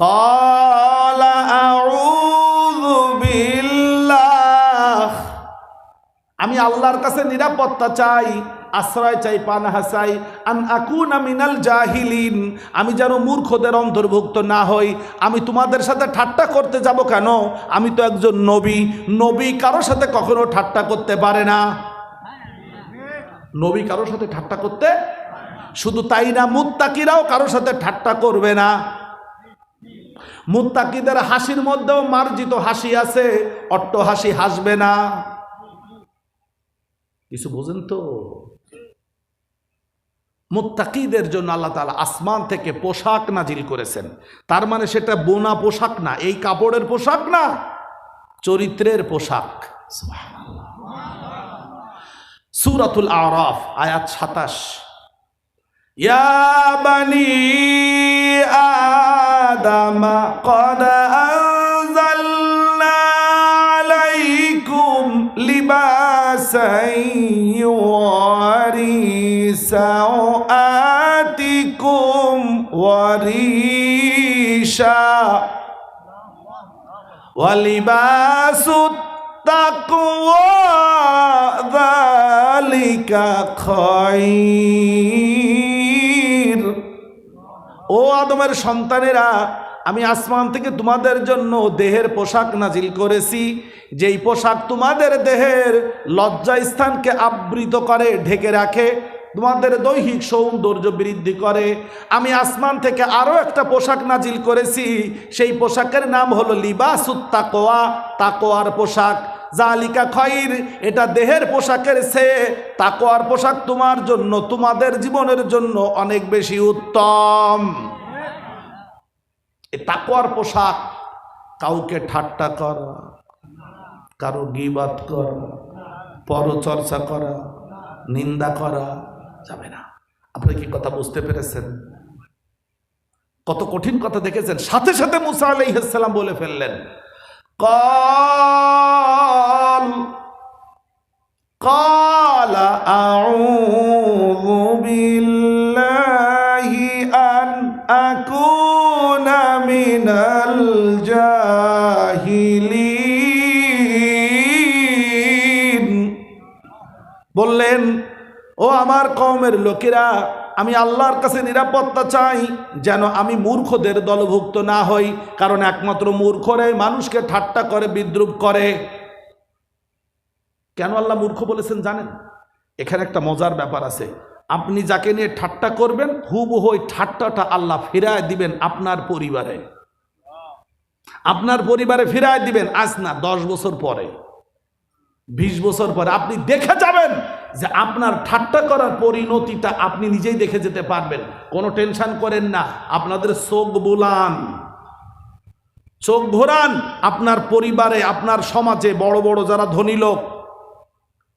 Speaker 1: ক্বালা আউযু বিল্লাহ, আমি আল্লাহর কাছে নিরাপত্তা চাই, আশ্রয় চাই, পানাহ চাই, আন আকুনা মিনাল জাহিলিন, আমি যেন মূর্খদের অন্তর্ভুক্ত না হই। আমি তোমাদের সাথে ঠাট্টা করতে যাব কেন? আমি তো একজন নবী। নবী কারোর সাথে কখনো ঠাট্টা করতে পারে না। নবী কারোর সাথে ঠাট্টা করতে, শুধু তাই না, মুত্তাকিরাও কারোর সাথে ঠাট্টা করবে না। মুত্তাকিদের হাসির মধ্যেও মার্জিত হাসি আছে, অট্ট হাসি হাসবে না। কিছু বোঝেন তো? মুত্তাকিদের জন্য আল্লাহ তাআলা আসমান থেকে পোশাক নাজিল করেছেন। তার মানে সেটা বোনা পোশাক না, এই কাপড়ের পোশাক না, চরিত্রের পোশাক। সূরাতুল আরাফ আয়াত 27, ইয়া বানি আদম ক্বাদ আনজালনা আলাইকুম লিবাসান ইউওয়ারি সাওআতিকুম ওয়া রিশা ওয়া লিবাসুত তাকওয়া যালিকা খায়র। ও আদমের সন্তানেরা, আমি আসমান থেকে তোমাদের জন্য দেহের পোশাক নাজিল করেছি, যেই পোশাক তোমাদের দেহের লজ্জা স্থানকে আবৃত করে, ঢেকে রাখে, তোমাদের দৈহিক সৌন্দর্য বৃদ্ধি করে। আমি আসমান থেকে আরও একটা পোশাক নাজিল করেছি, সেই পোশাকের নাম হলো লিবাসুত তাকওয়া, তাকওয়ার পোশাক। জালিকা খায়র, এটা দেহের পোশাকের চেয়ে তাকওয়ার পোশাক তোমার জন্য, তোমাদের জীবনের জন্য অনেক বেশি উত্তম। এই তাকওয়ার পোশাক কাউকে ঠাট্টা করা, কারো গীবত করা, পরচর্চা করা, নিন্দা করা যাবে না। আপনি কি কথা বুঝতে পেরেছেন? কত কঠিন কথা দেখেছেন। সাথে সাথে মূসা আলাইহিস সালাম বলে ফেললেন, ক্বালা আউযু বিল্লাহি আন আকুনা মিনাল জাহিলিন। বললেন, ও আমার কওমের লোকেরা, আমি আল্লাহর কাছে নিরাপত্তা চাই যেন আমি মূর্খদের দলভুক্ত না হই, কারণ একমাত্র মূর্খরাই মানুষকে ঠাট্টা করে, বিদ্রুপ করে। কেন আল্লাহ মূর্খ বলেছেন জানেন? এখানে একটা মজার ব্যাপার আছে। আপনি যাকে নিয়ে ঠাট্টা করবেন, হুবহু ওই ঠাট্টাটা আল্লাহ ফিরায় দিবেন আপনার পরিবারে। আপনার পরিবারে ফিরায় দিবেন, আজ না 10 বছর পরে, 20 বছর পরে আপনি দেখে যাবেন যে আপনার ঠাট্টা করার পরিণতিটা আপনি নিজেই দেখে যেতে পারবেন। কোনো টেনশন করেন না, আপনাদের চোখ বুলান, চোখ ঘোরান। আপনার পরিবারে, আপনার সমাজে বড় বড় যারা ধনী লোক,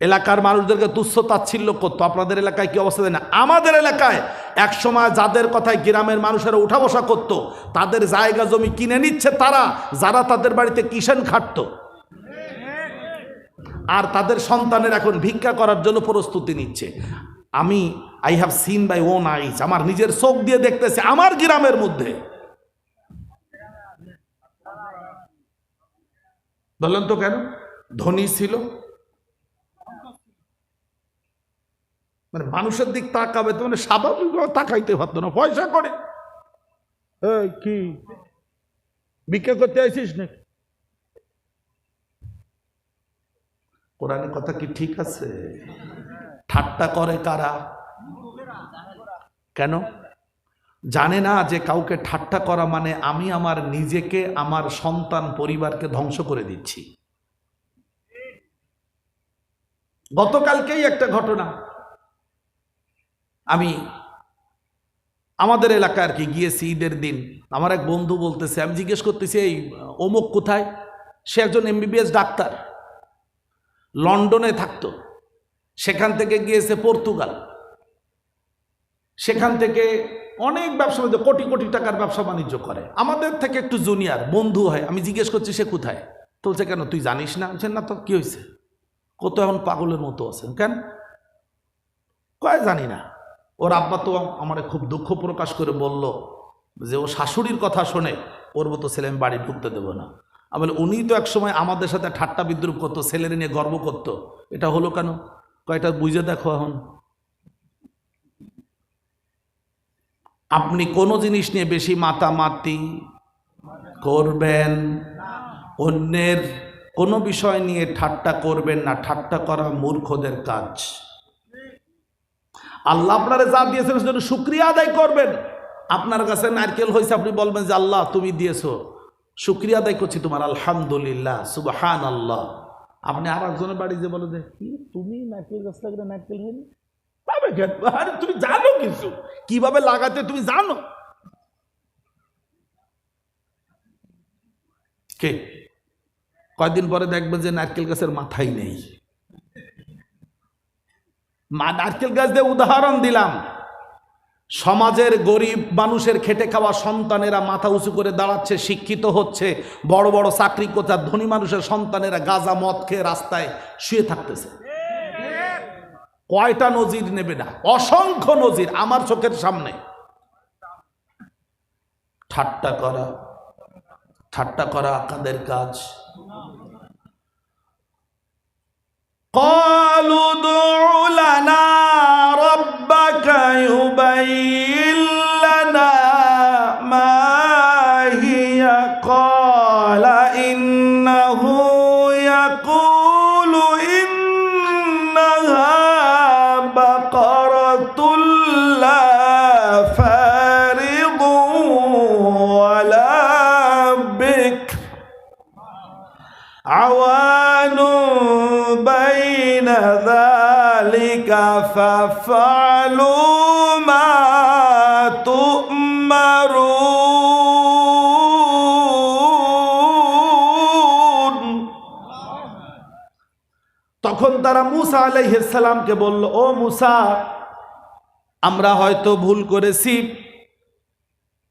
Speaker 1: এলাকার মানুষদেরকে তুচ্ছ তাচ্ছিল্য করতো। আপনাদের এলাকায় কি অবস্থা দেয় না? আমাদের এলাকায় এক সময় যাদের কথায় গ্রামের মানুষেরা উঠা বসা করতো, তাদের জায়গা জমি কিনে নিচ্ছে তারা, যারা তাদের বাড়িতে কিষেন খাটতো, আর তাদের সন্তানের এখন ভিক্ষা করার জন্য প্রস্তুতি নিচ্ছে। I have seen by own eyes, আমার নিজের চোখ দিয়ে দেখতেছি আমার গ্রামের মধ্যে। বললেন তো কেন? ধনী ছিল, মানে মানুষের দিক তাকাবে তো, মানে স্বাভাবিকভাবে তাকাইতে পারতো না। পয়সা করে, এই কি ভিক্ষা করতে আইছিস নাকি? কোরআনের কথা কি ঠিক আছে? ঠাট্টা করে কারা? কেন? জানে না যে কাউকে ঠাট্টা করা মানে আমি আমার নিজেকে, আমার সন্তান, পরিবারকে ধ্বংস করে দিচ্ছি। গতকালকেই একটা ঘটনা, আমি আমাদের এলাকায় আর কি গিয়েছি ঈদের দিন। আমার এক বন্ধু বলতেছে, আমি জিজ্ঞেস করতেছি এই অমুক কোথায়? সে একজন MBBS ডাক্তার, লন্ডনে থাকতো, সেখান থেকে গিয়েছে পর্তুগাল, সেখান থেকে অনেক ব্যবসা বাণিজ্য, কোটি কোটি টাকার ব্যবসা বাণিজ্য করে, আমাদের থেকে একটু জুনিয়র, বন্ধু হয়। আমি জিজ্ঞেস করছি সে কোথায়? বলছে কেন তুই জানিস না? বলছেন না তো, কি হয়েছে? কত এখন পাগলের মতো আছেন কেন? কয় জানি না। ওর আব্বা তো আমার খুব দুঃখ প্রকাশ করে বলল যে ও শাশুড়ির কথা শোনে ওর মতো ছেলে আমি বাড়ি ঢুকতে দেবো না। আমি বলি, উনি তো একসময় আমাদের সাথে ঠাট্টা বিদ্রুপ করতো, ছেলের নিয়ে গর্ব করতো, এটা হলো কেন? কয়টা বুঝে দেখো। এখন আপনি কোনো জিনিস নিয়ে বেশি মাতামাতি করবেন, অন্যের কোনো বিষয় নিয়ে ঠাট্টা করবেন না। ঠাট্টা করা মূর্খদের কাজ। আল্লাহ আপনারা যা দিয়েছেন সেজন্য শুকরিয়া আদায় করবেন। আপনার কাছে নারকেল হয়েছে, আপনি বলবেন যে আল্লাহ তুমি দিয়েছো, শুকরিয়া আদায় করছি তোমার, আলহামদুলিল্লাহ, সুবহানাল্লাহ। আপনি আর একজনের বাড়ি যে বলে যে কি তুমি নারকেল গাছ লাগালে নারকেল হয়নি, আরে তুমি জানো কিছু কিভাবে লাগাতে, তুমি জানো? কে কয়দিন পরে দেখবেন যে নারকেল গাছের মাথাই নেই। নারকেল গাছ দিয়ে উদাহরণ দিলাম। সমাজের গরিব মানুষের খেটে খাওয়া সন্তানেরা মাথা উঁচু করে দাঁড়াচ্ছে, শিক্ষিত হচ্ছে, বড় বড় চাকরি করছে, ধনী মানুষের সন্তানেরা গাঁজা মদ খেয়ে রাস্তায় শুয়ে থাকতেছে। কয়টা নজির নেবে না? অসংখ্য নজির আমার চোখের সামনে। ঠাট্টা করা, ঠাট্টা করা কাদের কাজ? قالوا ادع لنا ربك يبين لنا ما هي قال إنه يقول إنها بقرة لا فارض ولا بكر عوان بين ذلك فافعلوا ما تؤمرون। তখন তারা মুসা আলাইহিস সালামকে বলল, ও মুসা, আমরা হয়তো ভুল করেছি,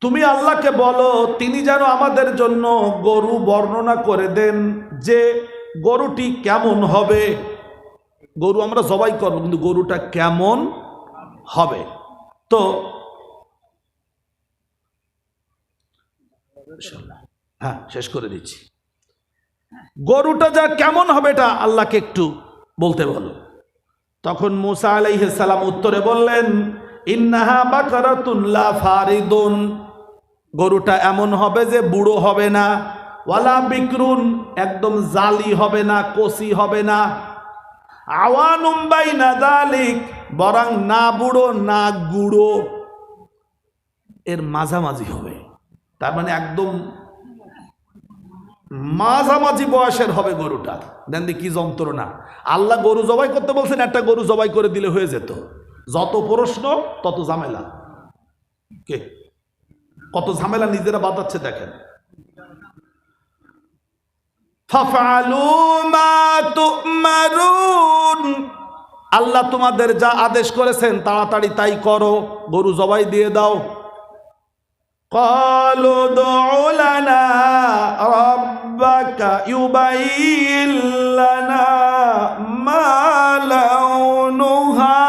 Speaker 1: তুমি আল্লাহকে বলো তিনি যেন আমাদের জন্য গরু বর্ণনা করে দেন যে গরুটি কেমন হবে। গরু আমরা জবাই করব, কিন্তু গরুটা কেমন হবে? তো হ্যাঁ, শেষ করে দিচ্ছি। গরুটা যা কেমন হবে এটা আল্লাহকে একটু বলতে বলো। তখন মুসা আলাইহিস সালাম উত্তরে বললেন, ইন্নাহা বাকারাতুন লা ফারিদুন, গরুটা এমন হবে যে বুড়ো হবে না, ওয়ালা বিকরুন, একদম জালি হবে না, কচি হবে না, আওয়ানুম বাইনা যালিক, বরং না বুড়ো না গুড়ো, এর মাঝামাঝি হবে। তার মানে একদম মাঝামাঝি বয়সের হবে গরুটা। দেন কি যন্ত্রণা! আল্লাহ গরু জবাই করতে বলছেন, একটা গরু জবাই করে দিলে হয়ে যেত। যত প্রশ্ন তত ঝামেলা। কে কত ঝামেলা নিজেরা বাঁধাচ্ছে দেখেন। ফাফআলু মা তু'মারুন, আল্লাহ তোমাদের যা আদেশ করেছেন তাড়াতাড়ি তাই করো, গরু জবাই দিয়ে দাও। ক্বালু দু'উ লানা রাব্বাকা ইউবাইয়িন লানা মা লাউনুহা,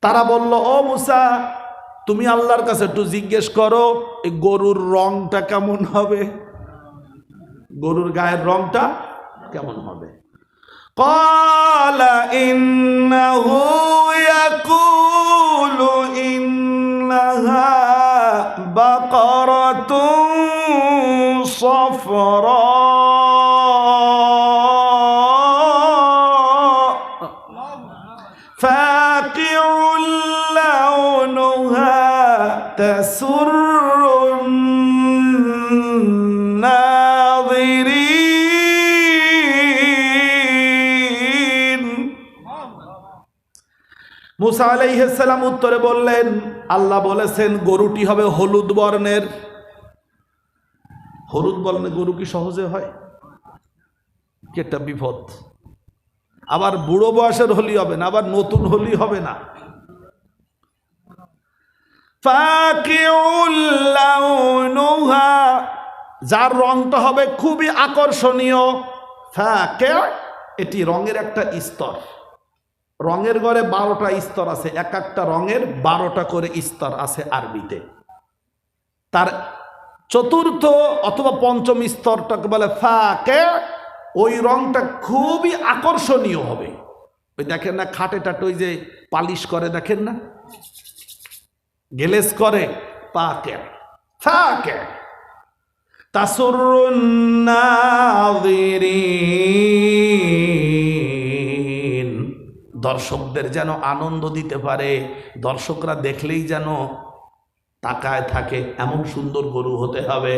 Speaker 1: তারা বলল, ও মুসা, তুমি আল্লাহর কাছে একটু জিজ্ঞেস করো এই গরুর রংটা কেমন হবে, গরুর গায়ের রংটা কেমন হবে। ক্বালা ইন্নাহু ইয়াকুলু ইন্নাহা বাকারাতুন সাফরা ফাকিউল লাউনুহা তাসুরুন নাযিরিন। মুসা আলাইহিস সালাম উত্তরে বললেন, আল্লাহ বলেছেন গরুটি হবে হলুদ বর্ণের। হলুদ বর্ণের গরু কি সহজে হয়? কি একটা বিপদ! আবার বুড়ো বয়সের হলি হবে না, আবার নতুন হলি হবে না। ফাকিউল লাউনুহা, যার রংটা হবে খুবই আকর্ষণীয়। ফাকি, এটি রঙের একটা স্তর। রঙের ঘরে 12টা স্তর আছে, এক একটা রঙের 12টা করে স্তর আছে আরবিতে। তার চতুর্থ অথবা পঞ্চম স্তরটাকে বলে ফাকি। ওই রংটা খুবই আকর্ষণীয় হবে। ওই দেখেন না খাটে টাটে ওই যে পালিশ করে, দেখেন না গেলেস করে, ফাকি ফাকি তাসুরুন নাযিরিন, দর্শকদের যেন আনন্দ দিতে পারে, দর্শকরা দেখলেই যেন তাকায় থাকে, এমন সুন্দর গরু হতে হবে।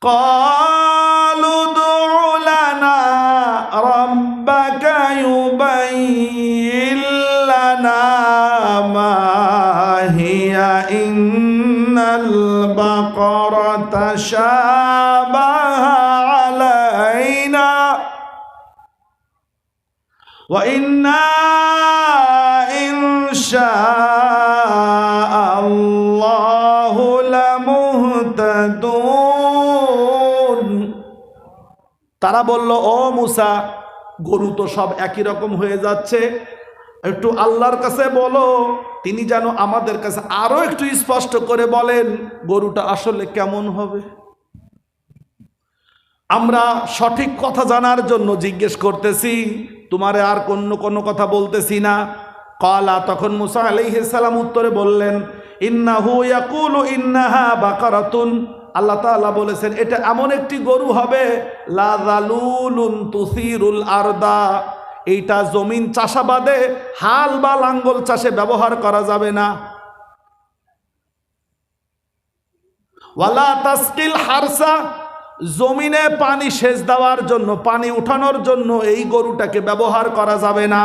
Speaker 1: ক্বালু দু'উ লানা রাব্বাকা ইউবাইয়িন লানা মা হিয়া ইন্নাল বাকারাতা শাবাহা আলাইনা ওয়া ইন্না ইনশাআল্লাহু লামুহতাদুন। তারা বলল, ও মুসা, গরু তো সব একই রকম হয়ে যাচ্ছে, একটু আল্লাহর কাছে বলো, তিনি যেন আমাদের কাছে আরো একটু স্পষ্ট করে বলেন গরুটা আসলে কেমন হবে। আমরা সঠিক কথা জানার জন্য জিজ্ঞেস করতেছি, তোমারে আর কোনো কথা বলতেছি না। ক্বালা, তখন মুসা আলাইহিস সালাম উত্তরে বললেন, ইন্নাহু ইয়াকুলু ইন্নাহা বাকারাতুন, আল্লাহ তাআলা বলেছেন এটা এমন একটি গরু হবে, লা যালুলুন তুসিরুল আরদা, এইটা জমিন চাষাবাদে হাল বা লাঙ্গল চাষে ব্যবহার করা যাবে না। ওয়ালা তাসকিল হারসা, জমিনে পানি সেচ দেওয়ার জন্য, পানি উঠানোর জন্য এই গরুটাকে ব্যবহার করা যাবে না।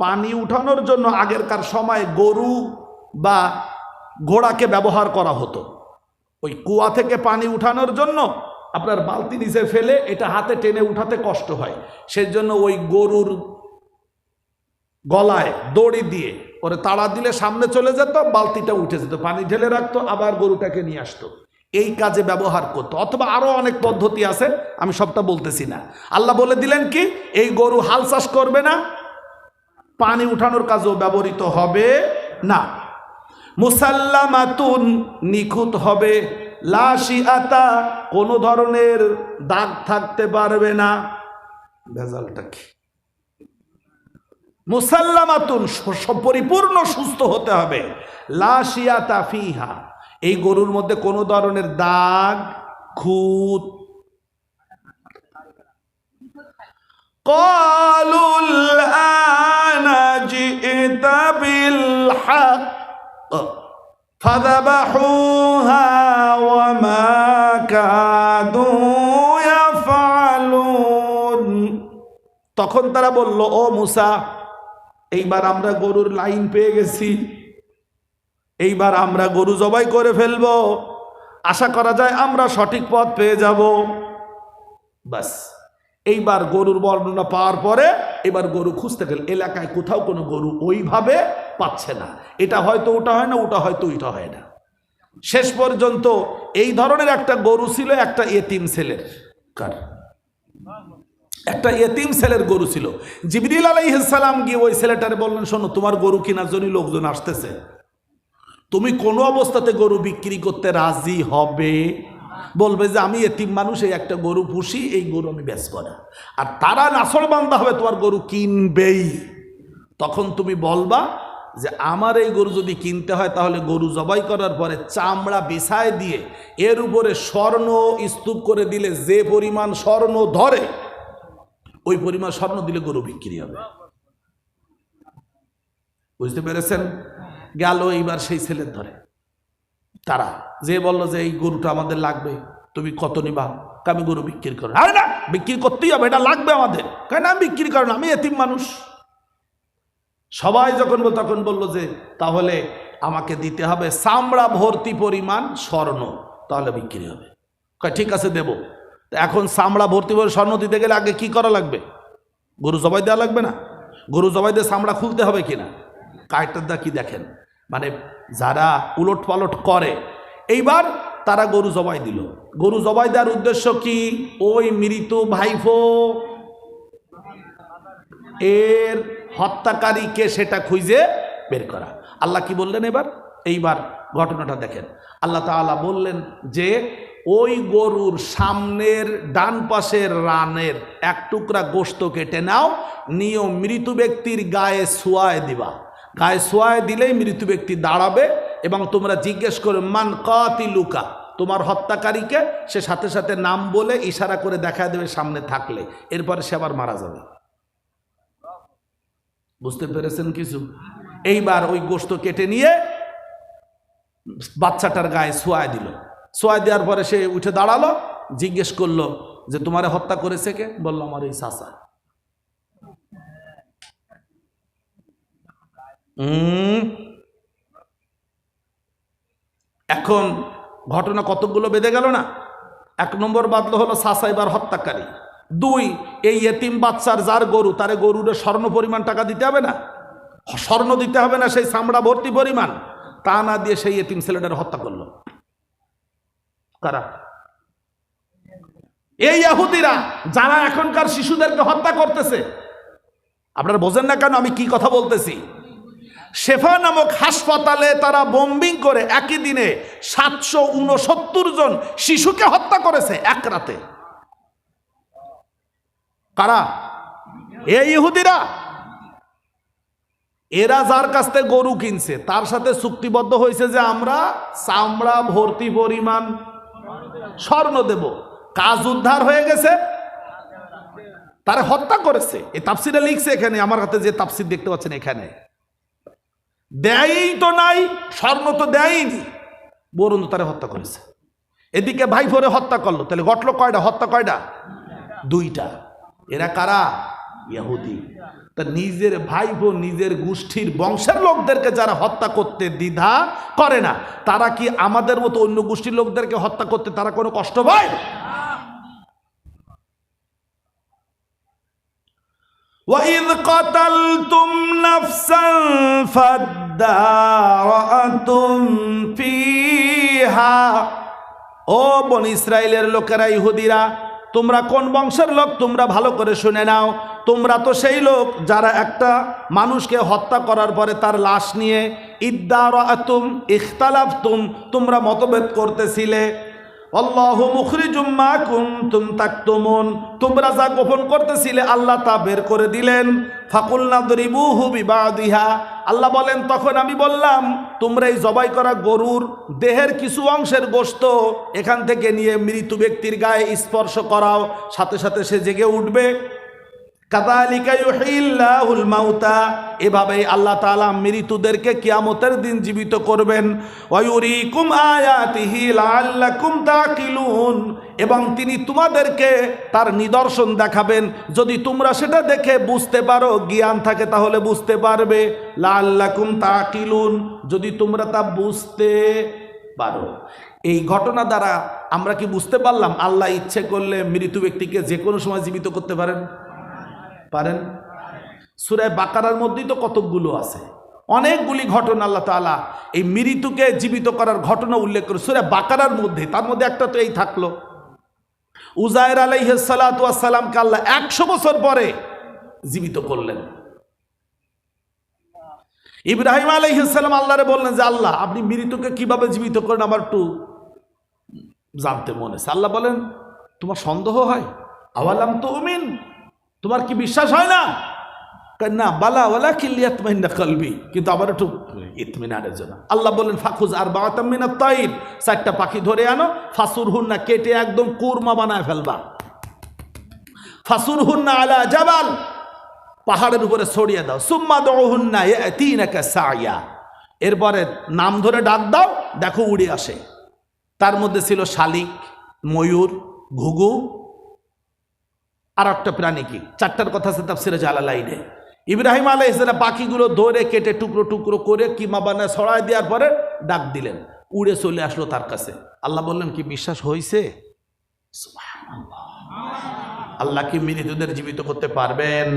Speaker 1: পানি উঠানোর জন্য আগেরকার সময় গরু বা ঘোড়াকে ব্যবহার করা হতো। ওই কুয়া থেকে পানি উঠানোর জন্য আপনার বালতি নিচে ফেলে এটা হাতে টেনে উঠাতে কষ্ট হয়, সেজন্য ওই গরুর গলায় দড়ি দিয়ে ওরে তাড়া দিলে সামনে চলে যেত, বালতিটা উঠে যেত, পানি ঢেলে রাখতো, আবার গরুটাকে নিয়ে আসতো, এই কাজে ব্যবহার করতো। অথবা আরো অনেক পদ্ধতি আছে, আমি সবটা বলতেছি না। আল্লাহ বলে দিলেন কি, এই গরু হাল চাষ করবে না, পানি উঠানোর কাজেও ব্যবহৃত হবে না। মুসাল্লামাতুন, নিখুঁত হবে, লা শিআতা, কোনো ধরনের দাগ থাকতে পারবে না, ভেজালটা কি? মুসাল্লামাতুন, পরিপূর্ণ সুস্থ হতে হবে। লা শিয়াতা ফিহা, এই গরুর মধ্যে কোনো ধরনের দাগ, খুঁত। ক্বালুল আনা জি'তা বিল হক ফাযাবাহুহা ওয়া মা কাদু ইয়াফআলুন। তখন তারা বলল, ও মুসা, এইবার আমরা গরুর লাইন পেয়ে গেছি, এইবার আমরা গরু জবাই করে ফেলবো, আশা করা যায় আমরা সঠিক পথ পেয়ে যাব। বাস, এইবার গরুর বর্ণনা পাওয়ার পরে এবার গরু খুঁজতে গেল, এলাকায় কোথাও কোনো গরু ওইভাবে পাচ্ছে না, এটা হয়তো ওটা হয় না, ওটা হয়তো ওইটা হয় না। শেষ পর্যন্ত এই ধরনের একটা গরু ছিল একটা এতিম ছেলের। কার? একটা এতিম ছেলের গরু ছিল। জিবরিল আলাইহিস সালাম গিয়ে ওই ছেলেটারে বললেন, শোনো, তোমার গরু কেনার জন্য লোকজন আসতেছে, তুমি কোনো অবস্থাতে গরু বিক্রি করতে রাজি হবে? বলবে যে আমি এতিম মানুষ, এই একটা গরু পুষি, এই গরু আমি বেচবো না। আর তারা নাছরবান্দা হবে, তোমার গরু কিনবেই। তখন তুমি বলবা যে আমার এই গরু যদি কিনতে হয় তাহলে গরু জবাই করার পরে চামড়া বিছায় দিয়ে এর উপরে স্বর্ণ স্তূপ করে দিলে যে পরিমাণ স্বর্ণ ধরে ওই পরিমাণ স্বর্ণ দিলে গরু বিক্রি হবে। বুঝতে পেরেছেন? গেল এইবার সেই ছেলের ধরে, তারা যে বললো যে এই গরুটা আমাদের লাগবে, তুমি কত নিবা? আমি গরু বিক্রি করো। আরে না, বিক্রি করতেই হবে, এটা লাগবে আমাদের। কেন? আমি বিক্রি করো না, আমি এতিম মানুষ। সবাই যখন তখন বললো যে তাহলে আমাকে দিতে হবে চামড়া ভর্তি পরিমাণ স্বর্ণ, তাহলে বিক্রি হবে। ঠিক আছে, দেব। এখন চামড়া ভর্তি করে স্বর্ণ দিতে গেলে আগে কি করা লাগবে? গরু জবাই দেওয়া লাগবে না? গরু জবাই দিয়ে চামড়া খুলতে হবে কিনা? কায়টার কি দেখেন, মানে যারা উলট পালট করে। এইবার তারা গরু জবাই দিল। গরু জবাই দেওয়ার উদ্দেশ্য কি? ওই মৃত ভাইফো এর হত্যাকারীকে সেটা খুঁজে বের করা। আল্লাহ কি বললেন এবার? এইবার ঘটনাটা দেখেন। আল্লাহ তাআলা বললেন যে ওই গরুর সামনের ডান পাশের রানের এক টুকরা গোশত কেটে নাও, নিয়ে মৃত ব্যক্তির গায়ে ছোঁয়ায় দিবা। গায়ে ছোঁয়ায় দিলেই মৃত ব্যক্তি দাঁড়াবে এবং তোমরা জিজ্ঞেস করো মান কাতিলুকা, তোমার হত্যাকারীকে। সে সাথে সাথে নাম বলে ইশারা করে দেখা দেবে সামনে থাকলে, এরপরে সে আবার মারা যাবে। বুঝতে পেরেছেন কিছু? এইবার ওই গোশত কেটে নিয়ে বাচ্চাটার গায়ে ছোঁয়ায় দিল। ছোঁয়ায় দেওয়ার পরে সে উঠে দাঁড়ালো, জিজ্ঞেস করলো যে তোমারে হত্যা করেছে কে? বললো আমার এই চাচা। এখন ঘটনা কতগুলো বেঁধে গেল না? এক নম্বর বাদলো হলো চাচা এবার হত্যাকারী। দুই, এই এতিম বাচ্চার যার গরু, তারে গরুর স্বর্ণ পরিমাণ টাকা দিতে হবে না? স্বর্ণ দিতে হবে না সেই চামড়া ভর্তি পরিমাণ? তা না দিয়ে সেই এতিম ছেলেটার হত্যা করলো। কারা? এই ইহুদিরা, যারা এখনকার শিশুদেরকে হত্যা করতেছে। আপনারা বোঝেন না কেন আমি কি কথা বলতেছি? শেফা নামক হাসপাতালে তারা বোম্বিং করে একই দিনে 769 জন শিশুকে হত্যা করেছে এক রাতে। কারা? এই ইহুদিরা। এরা যার কাছ থেকে গরু কিনছে তার সাথে চুক্তিবদ্ধ হয়েছে যে আমরা চামড়া ভর্তি পরিমাণ স্বর্ণ দেব। কাজ উদ্ধার হয়ে গেছে, তারা হত্যা করেছে। এই তাফসিরে লিখছে, এখানে আমার হাতে যে তাফসির দেখতে পাচ্ছেন এখানে, দেয়ই তো নাই, স্বর্ণ তো দেয়নি, বরং তারা হত্যা করেছে। এদিকে ভাইফোরে হত্যা করলো, তাহলে ঘটলো কয়টা হত্যা? কয়টা? দুইটা। এরা কারা? ইহুদি। তা নিজের ভাইপো, নিজের গোষ্ঠীর বংশের লোকদেরকে যারা হত্যা করতে দ্বিধা করে না, তারা কি আমাদের মতো অন্য গোষ্ঠীর লোকদেরকে হত্যা করতে তারা কোনো কষ্ট পায়? وَإِذْ قَتَلْتُمْ نَفْسًا فَادَّارَأْتُمْ فِيهَا। ও বনি ইসরাইলের লোকেরা, ইহুদিরা, তোমরা কোন বংশের লোক তোমরা ভালো করে শুনে নাও। তোমরা তো সেই লোক যারা একটা মানুষকে হত্যা করার পরে তার লাশ নিয়ে ইদ্দারাতুম ইখতালাফতুম, তোমরা মতভেদ করতেছিলে। আল্লাহু মুখরিজুম মা কুনতুম তাকতুমুন, তোমরা যা গোপন করতেছিলে আল্লাহ তা বের করে দিলেন। ফাকুলনা দরিবুহু বিবাদিহা, আল্লাহ বলেন তখন আমি বললাম তোমরা এই জবাই করা গরুর দেহের কিছু অংশের গোশত এখান থেকে নিয়ে মৃত ব্যক্তির গায়ে স্পর্শ করাও, সাথে সাথে সে জেগে উঠবে। কাযালিকা ইউহিল্লাহুল মাউতা, এভাবেই আল্লাহ তাআলা মৃতদেরকে কিয়ামতের দিন জীবিত করবেন। ওয়া ইউরিকুম আয়াতিহি লাআল্লাকুম তাকিলুন, এবং তিনি তোমাদেরকে তার নিদর্শন দেখাবেন, যদি তোমরা সেটা দেখে বুঝতে পারো, জ্ঞান থাকে তাহলে বুঝতে পারবে। লাআল্লাকুম তাকিলুন, যদি তোমরা তা বুঝতে পারো। এই ঘটনা দ্বারা আমরা কি বুঝতে পারলাম আল্লাহ ইচ্ছে করলে মৃত ব্যক্তিকে যে কোনো সময় জীবিত করতে পারেন? সূরা বাকারার মধ্যেই তো কতকগুলো আছে, অনেকগুলি ঘটনা আল্লাহ তাআলা এই মৃতকে জীবিত করার ঘটনা উল্লেখ করে সূরা বাকারার মধ্যে। তার মধ্যে একটা তো এই থাকলো, উজায়ের আলাইহিস সালাতু ওয়াস সালামকে আল্লাহ 100 বছর পরে জীবিত করলেন। ইব্রাহিম আলাইহিস সালাম আল্লাহরে বললেন যে আল্লাহ আপনি মৃতকে কিভাবে জীবিত করেন আমার একটু জানতে মনে আছে। আল্লাহ বলেন তোমার সন্দেহ হয়? আওয়ালাম তুমিন, তোমার কি বিশ্বাস হয় না? না, বালা ওয়ালাকিন লিয়াতমাইন্না কলবি, কিন্তু আবার একটু ইতমিনানের জন্য। আল্লাহ বলেন ফাখুজ আরবাআতাম মিনাত তাইর, 4টা পাখি ধরে আনো, ফাসুরহুন্না, কেটে একদম কুরমা বানায় ফেলবা, ফাসুরহুন্না আলা জাবাল, পাহাড়ের উপরে ছড়িয়ে দাও, সুম্মা দুহুন্না ইয়াতিনাকা সাইয়া, এরপরে নাম ধরে ডাক দাও, দেখো উড়ে আসে। তার মধ্যে ছিল শালিক, ময়ূর, ঘুঘু, আর একটা প্রাণী কি, 4টার কথা আছে তাফসিরে জালালাইনে। ইব্রাহিম আলাইহিস সালাম পাখিগুলো ধরে কেটে টুকরো টুকরো করে কিমা বানায় ছড়ায় দেওয়ার পরে ডাক দিলেন, উড়ে চলে আসলো তার কাছে। আল্লাহ বললেন কি বিশ্বাস হয়েছে? সুবহানাল্লাহ। আল্লাহ কি মৃতদের জীবিত করতে পারবেন?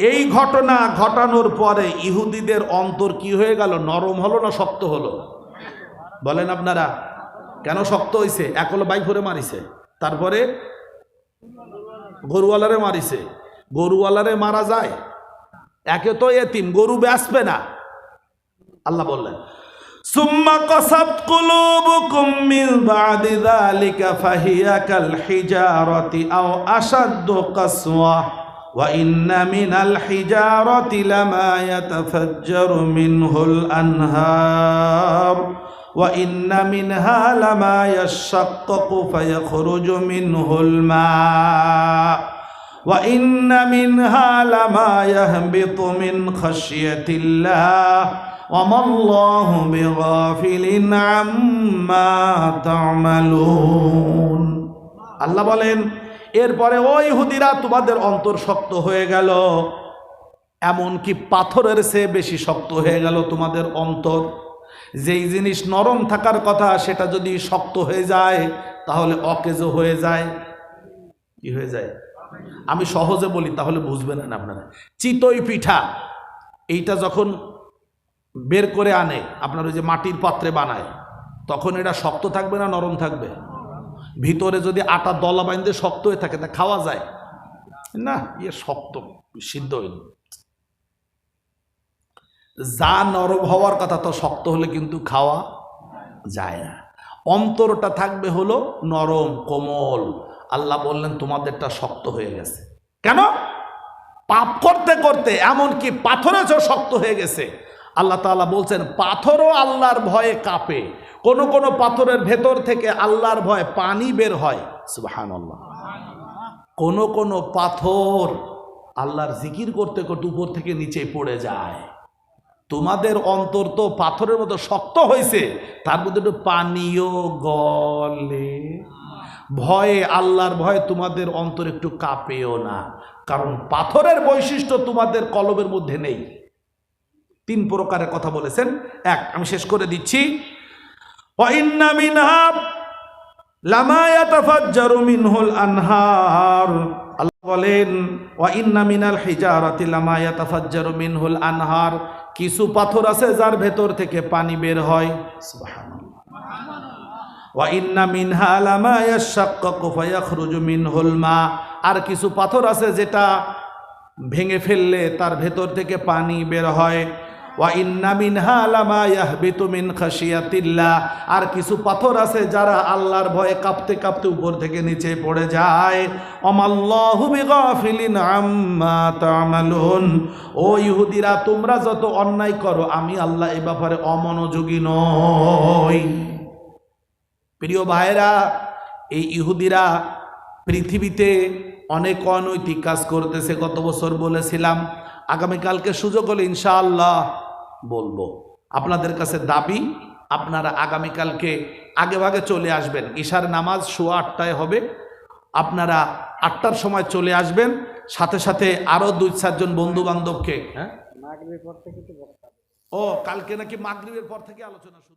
Speaker 1: এই ঘটনা ঘটানোর পরে ইহুদিদের অন্তর কি হয়ে গেল? নরম হলো না শক্ত হলো? বলেন আপনারা। কেন শক্ত হয়েছে? এক হলো বাইক ভরে মারিছে, তারপরে গরুওয়ালারে মারিছে। গরুওয়ালারে মারা যায়, একে তো এতিম, গরু বেচবে না। আল্লাহ বললেন সুম্মা কাসাত কুলুবুকুম মিন বাদি যালিকা ফাহিয়া কাল হিজারাতি আও আশাদ্দু কাসওয়া ওয়া ইন্না মিনাল হিজারাতি লামা ইয়াতাফাজ্জারু মিনহুল আনহার ওয়া ইন্না মিনহা লামা ইয়াশাক্কাকু ফায়াখরুজু মিনহুল মা ওয়া ইন্না মিনহা লামা ইয়াহবিতু মিন খাশিয়াতিল্লাহ ওয়া মাল্লাহু বিগাফিলিন আম্মা তা'মালুন। আল্লাহ বলেন এরপরে ওই ইহুদিরা তোমাদের অন্তর শক্ত হয়ে গেল, এমনকি পাথরের চেয়ে বেশি শক্ত হয়ে গেল তোমাদের অন্তর। যেই জিনিস নরম থাকার কথা সেটা যদি শক্ত হয়ে যায় তাহলে অকেজো হয়ে যায়। কি হয়ে যায়? আমি সহজে বলি তাহলে বুঝবেন না আপনারা। চিতই পিঠা এইটা যখন বের করে আনে আপনার ওই যে মাটির পাত্রে বানায়, তখন এটা শক্ত থাকবে না নরম থাকবে? ভিতরে যদি আটা দলা বাইন্দে শক্ত হয়ে থাকে তা খাওয়া যায় না, ইয়ে শক্ত সিদ্ধ হয়নি। যা নরম হওয়ার কথা তো শক্ত হলে কিন্তু খাওয়া যায় না। অন্তরটা থাকবে হলো নরম কোমল। আল্লাহ বললেন তোমাদেরটা শক্ত হয়ে গেছে। কেন? পাপ করতে করতে এমনকি পাথরে যে শক্ত হয়ে গেছে। আল্লাহ তাআলা বলছেন পাথরও আল্লাহর ভয়ে কাঁপে। কোন কোন পাথরের ভেতর থেকে আল্লাহর ভয়ে পানি বের হয়। সুবহানাল্লাহ। কোন কোন পাথর আল্লাহর জিকির করতে করতে উপর থেকে নিচে পড়ে যায়। তোমাদের অন্তর তো পাথরের মতো শক্ত হয়েছে, তার মধ্যে একটু পানিও গলে। ভয়ে, আল্লাহর ভয়ে তোমাদের অন্তর একটু কাঁপেও না, কারণ পাথরের বৈশিষ্ট্য তোমাদের কলবের মধ্যে নেই। 3 প্রকারের কথা বলেছেন। এক, আমি শেষ করে দিচ্ছি, ওয়া ইন্না মিনহা লামা ইয়াতাফাজ্জারু মিনহুল আনহার। আল্লাহ বলেন ওয়া ইন্না মিনাল হিজারাতি লামা ইয়াতাফাজ্জারু মিনহুল আনহার, কিছু পাথর আছে যার ভেতর থেকে পানি বের হয়। সুবহানাল্লাহ। ওয়া ইন্না মিনহা লামা ইয়াশাক্কাকু ফায়াখরুজু মিনহুল মা, আর কিছু পাথর আছে যেটা ভেঙে ফেললে তার ভেতর থেকে পানি বের হয়। ওয়া ইন্না মিনহা লামা ইয়াহবিতু মিন খাশিয়াতিল্লাহ, আর কিছু পাথর আছে যারা আল্লাহর ভয়ে কাঁপতে কাঁপতে উপর থেকে নিচে পড়ে যায়। অমাল্লাহু বিগাফিলিন আম্মা তা'মালুন, ও ইহুদিরা তোমরা যত অন্যায় করো আমি আল্লাহ এই ব্যাপারে অমনোযোগী নই। প্রিয় ভাইরা, এই ইহুদিরা পৃথিবীতে অনেক অনৈতিক কাজ করতেছে, গত বছর বলেছিলাম। আগামীকালকে সুযোগ হলে ইনশাআল্লাহ বলবো। আপনাদের কাছে দাবি, আপনারা আগামীকালকে আগে ভাগে চলে আসবেন। ঈশার নামাজ 8:15 হবে, আপনারা 8টার সময় চলে আসবেন। সাথে সাথে আরো 2-4 জন বন্ধু বান্ধবকে, ও কালকে নাকি মাগরিবের পর থেকে আলোচনা শুরু।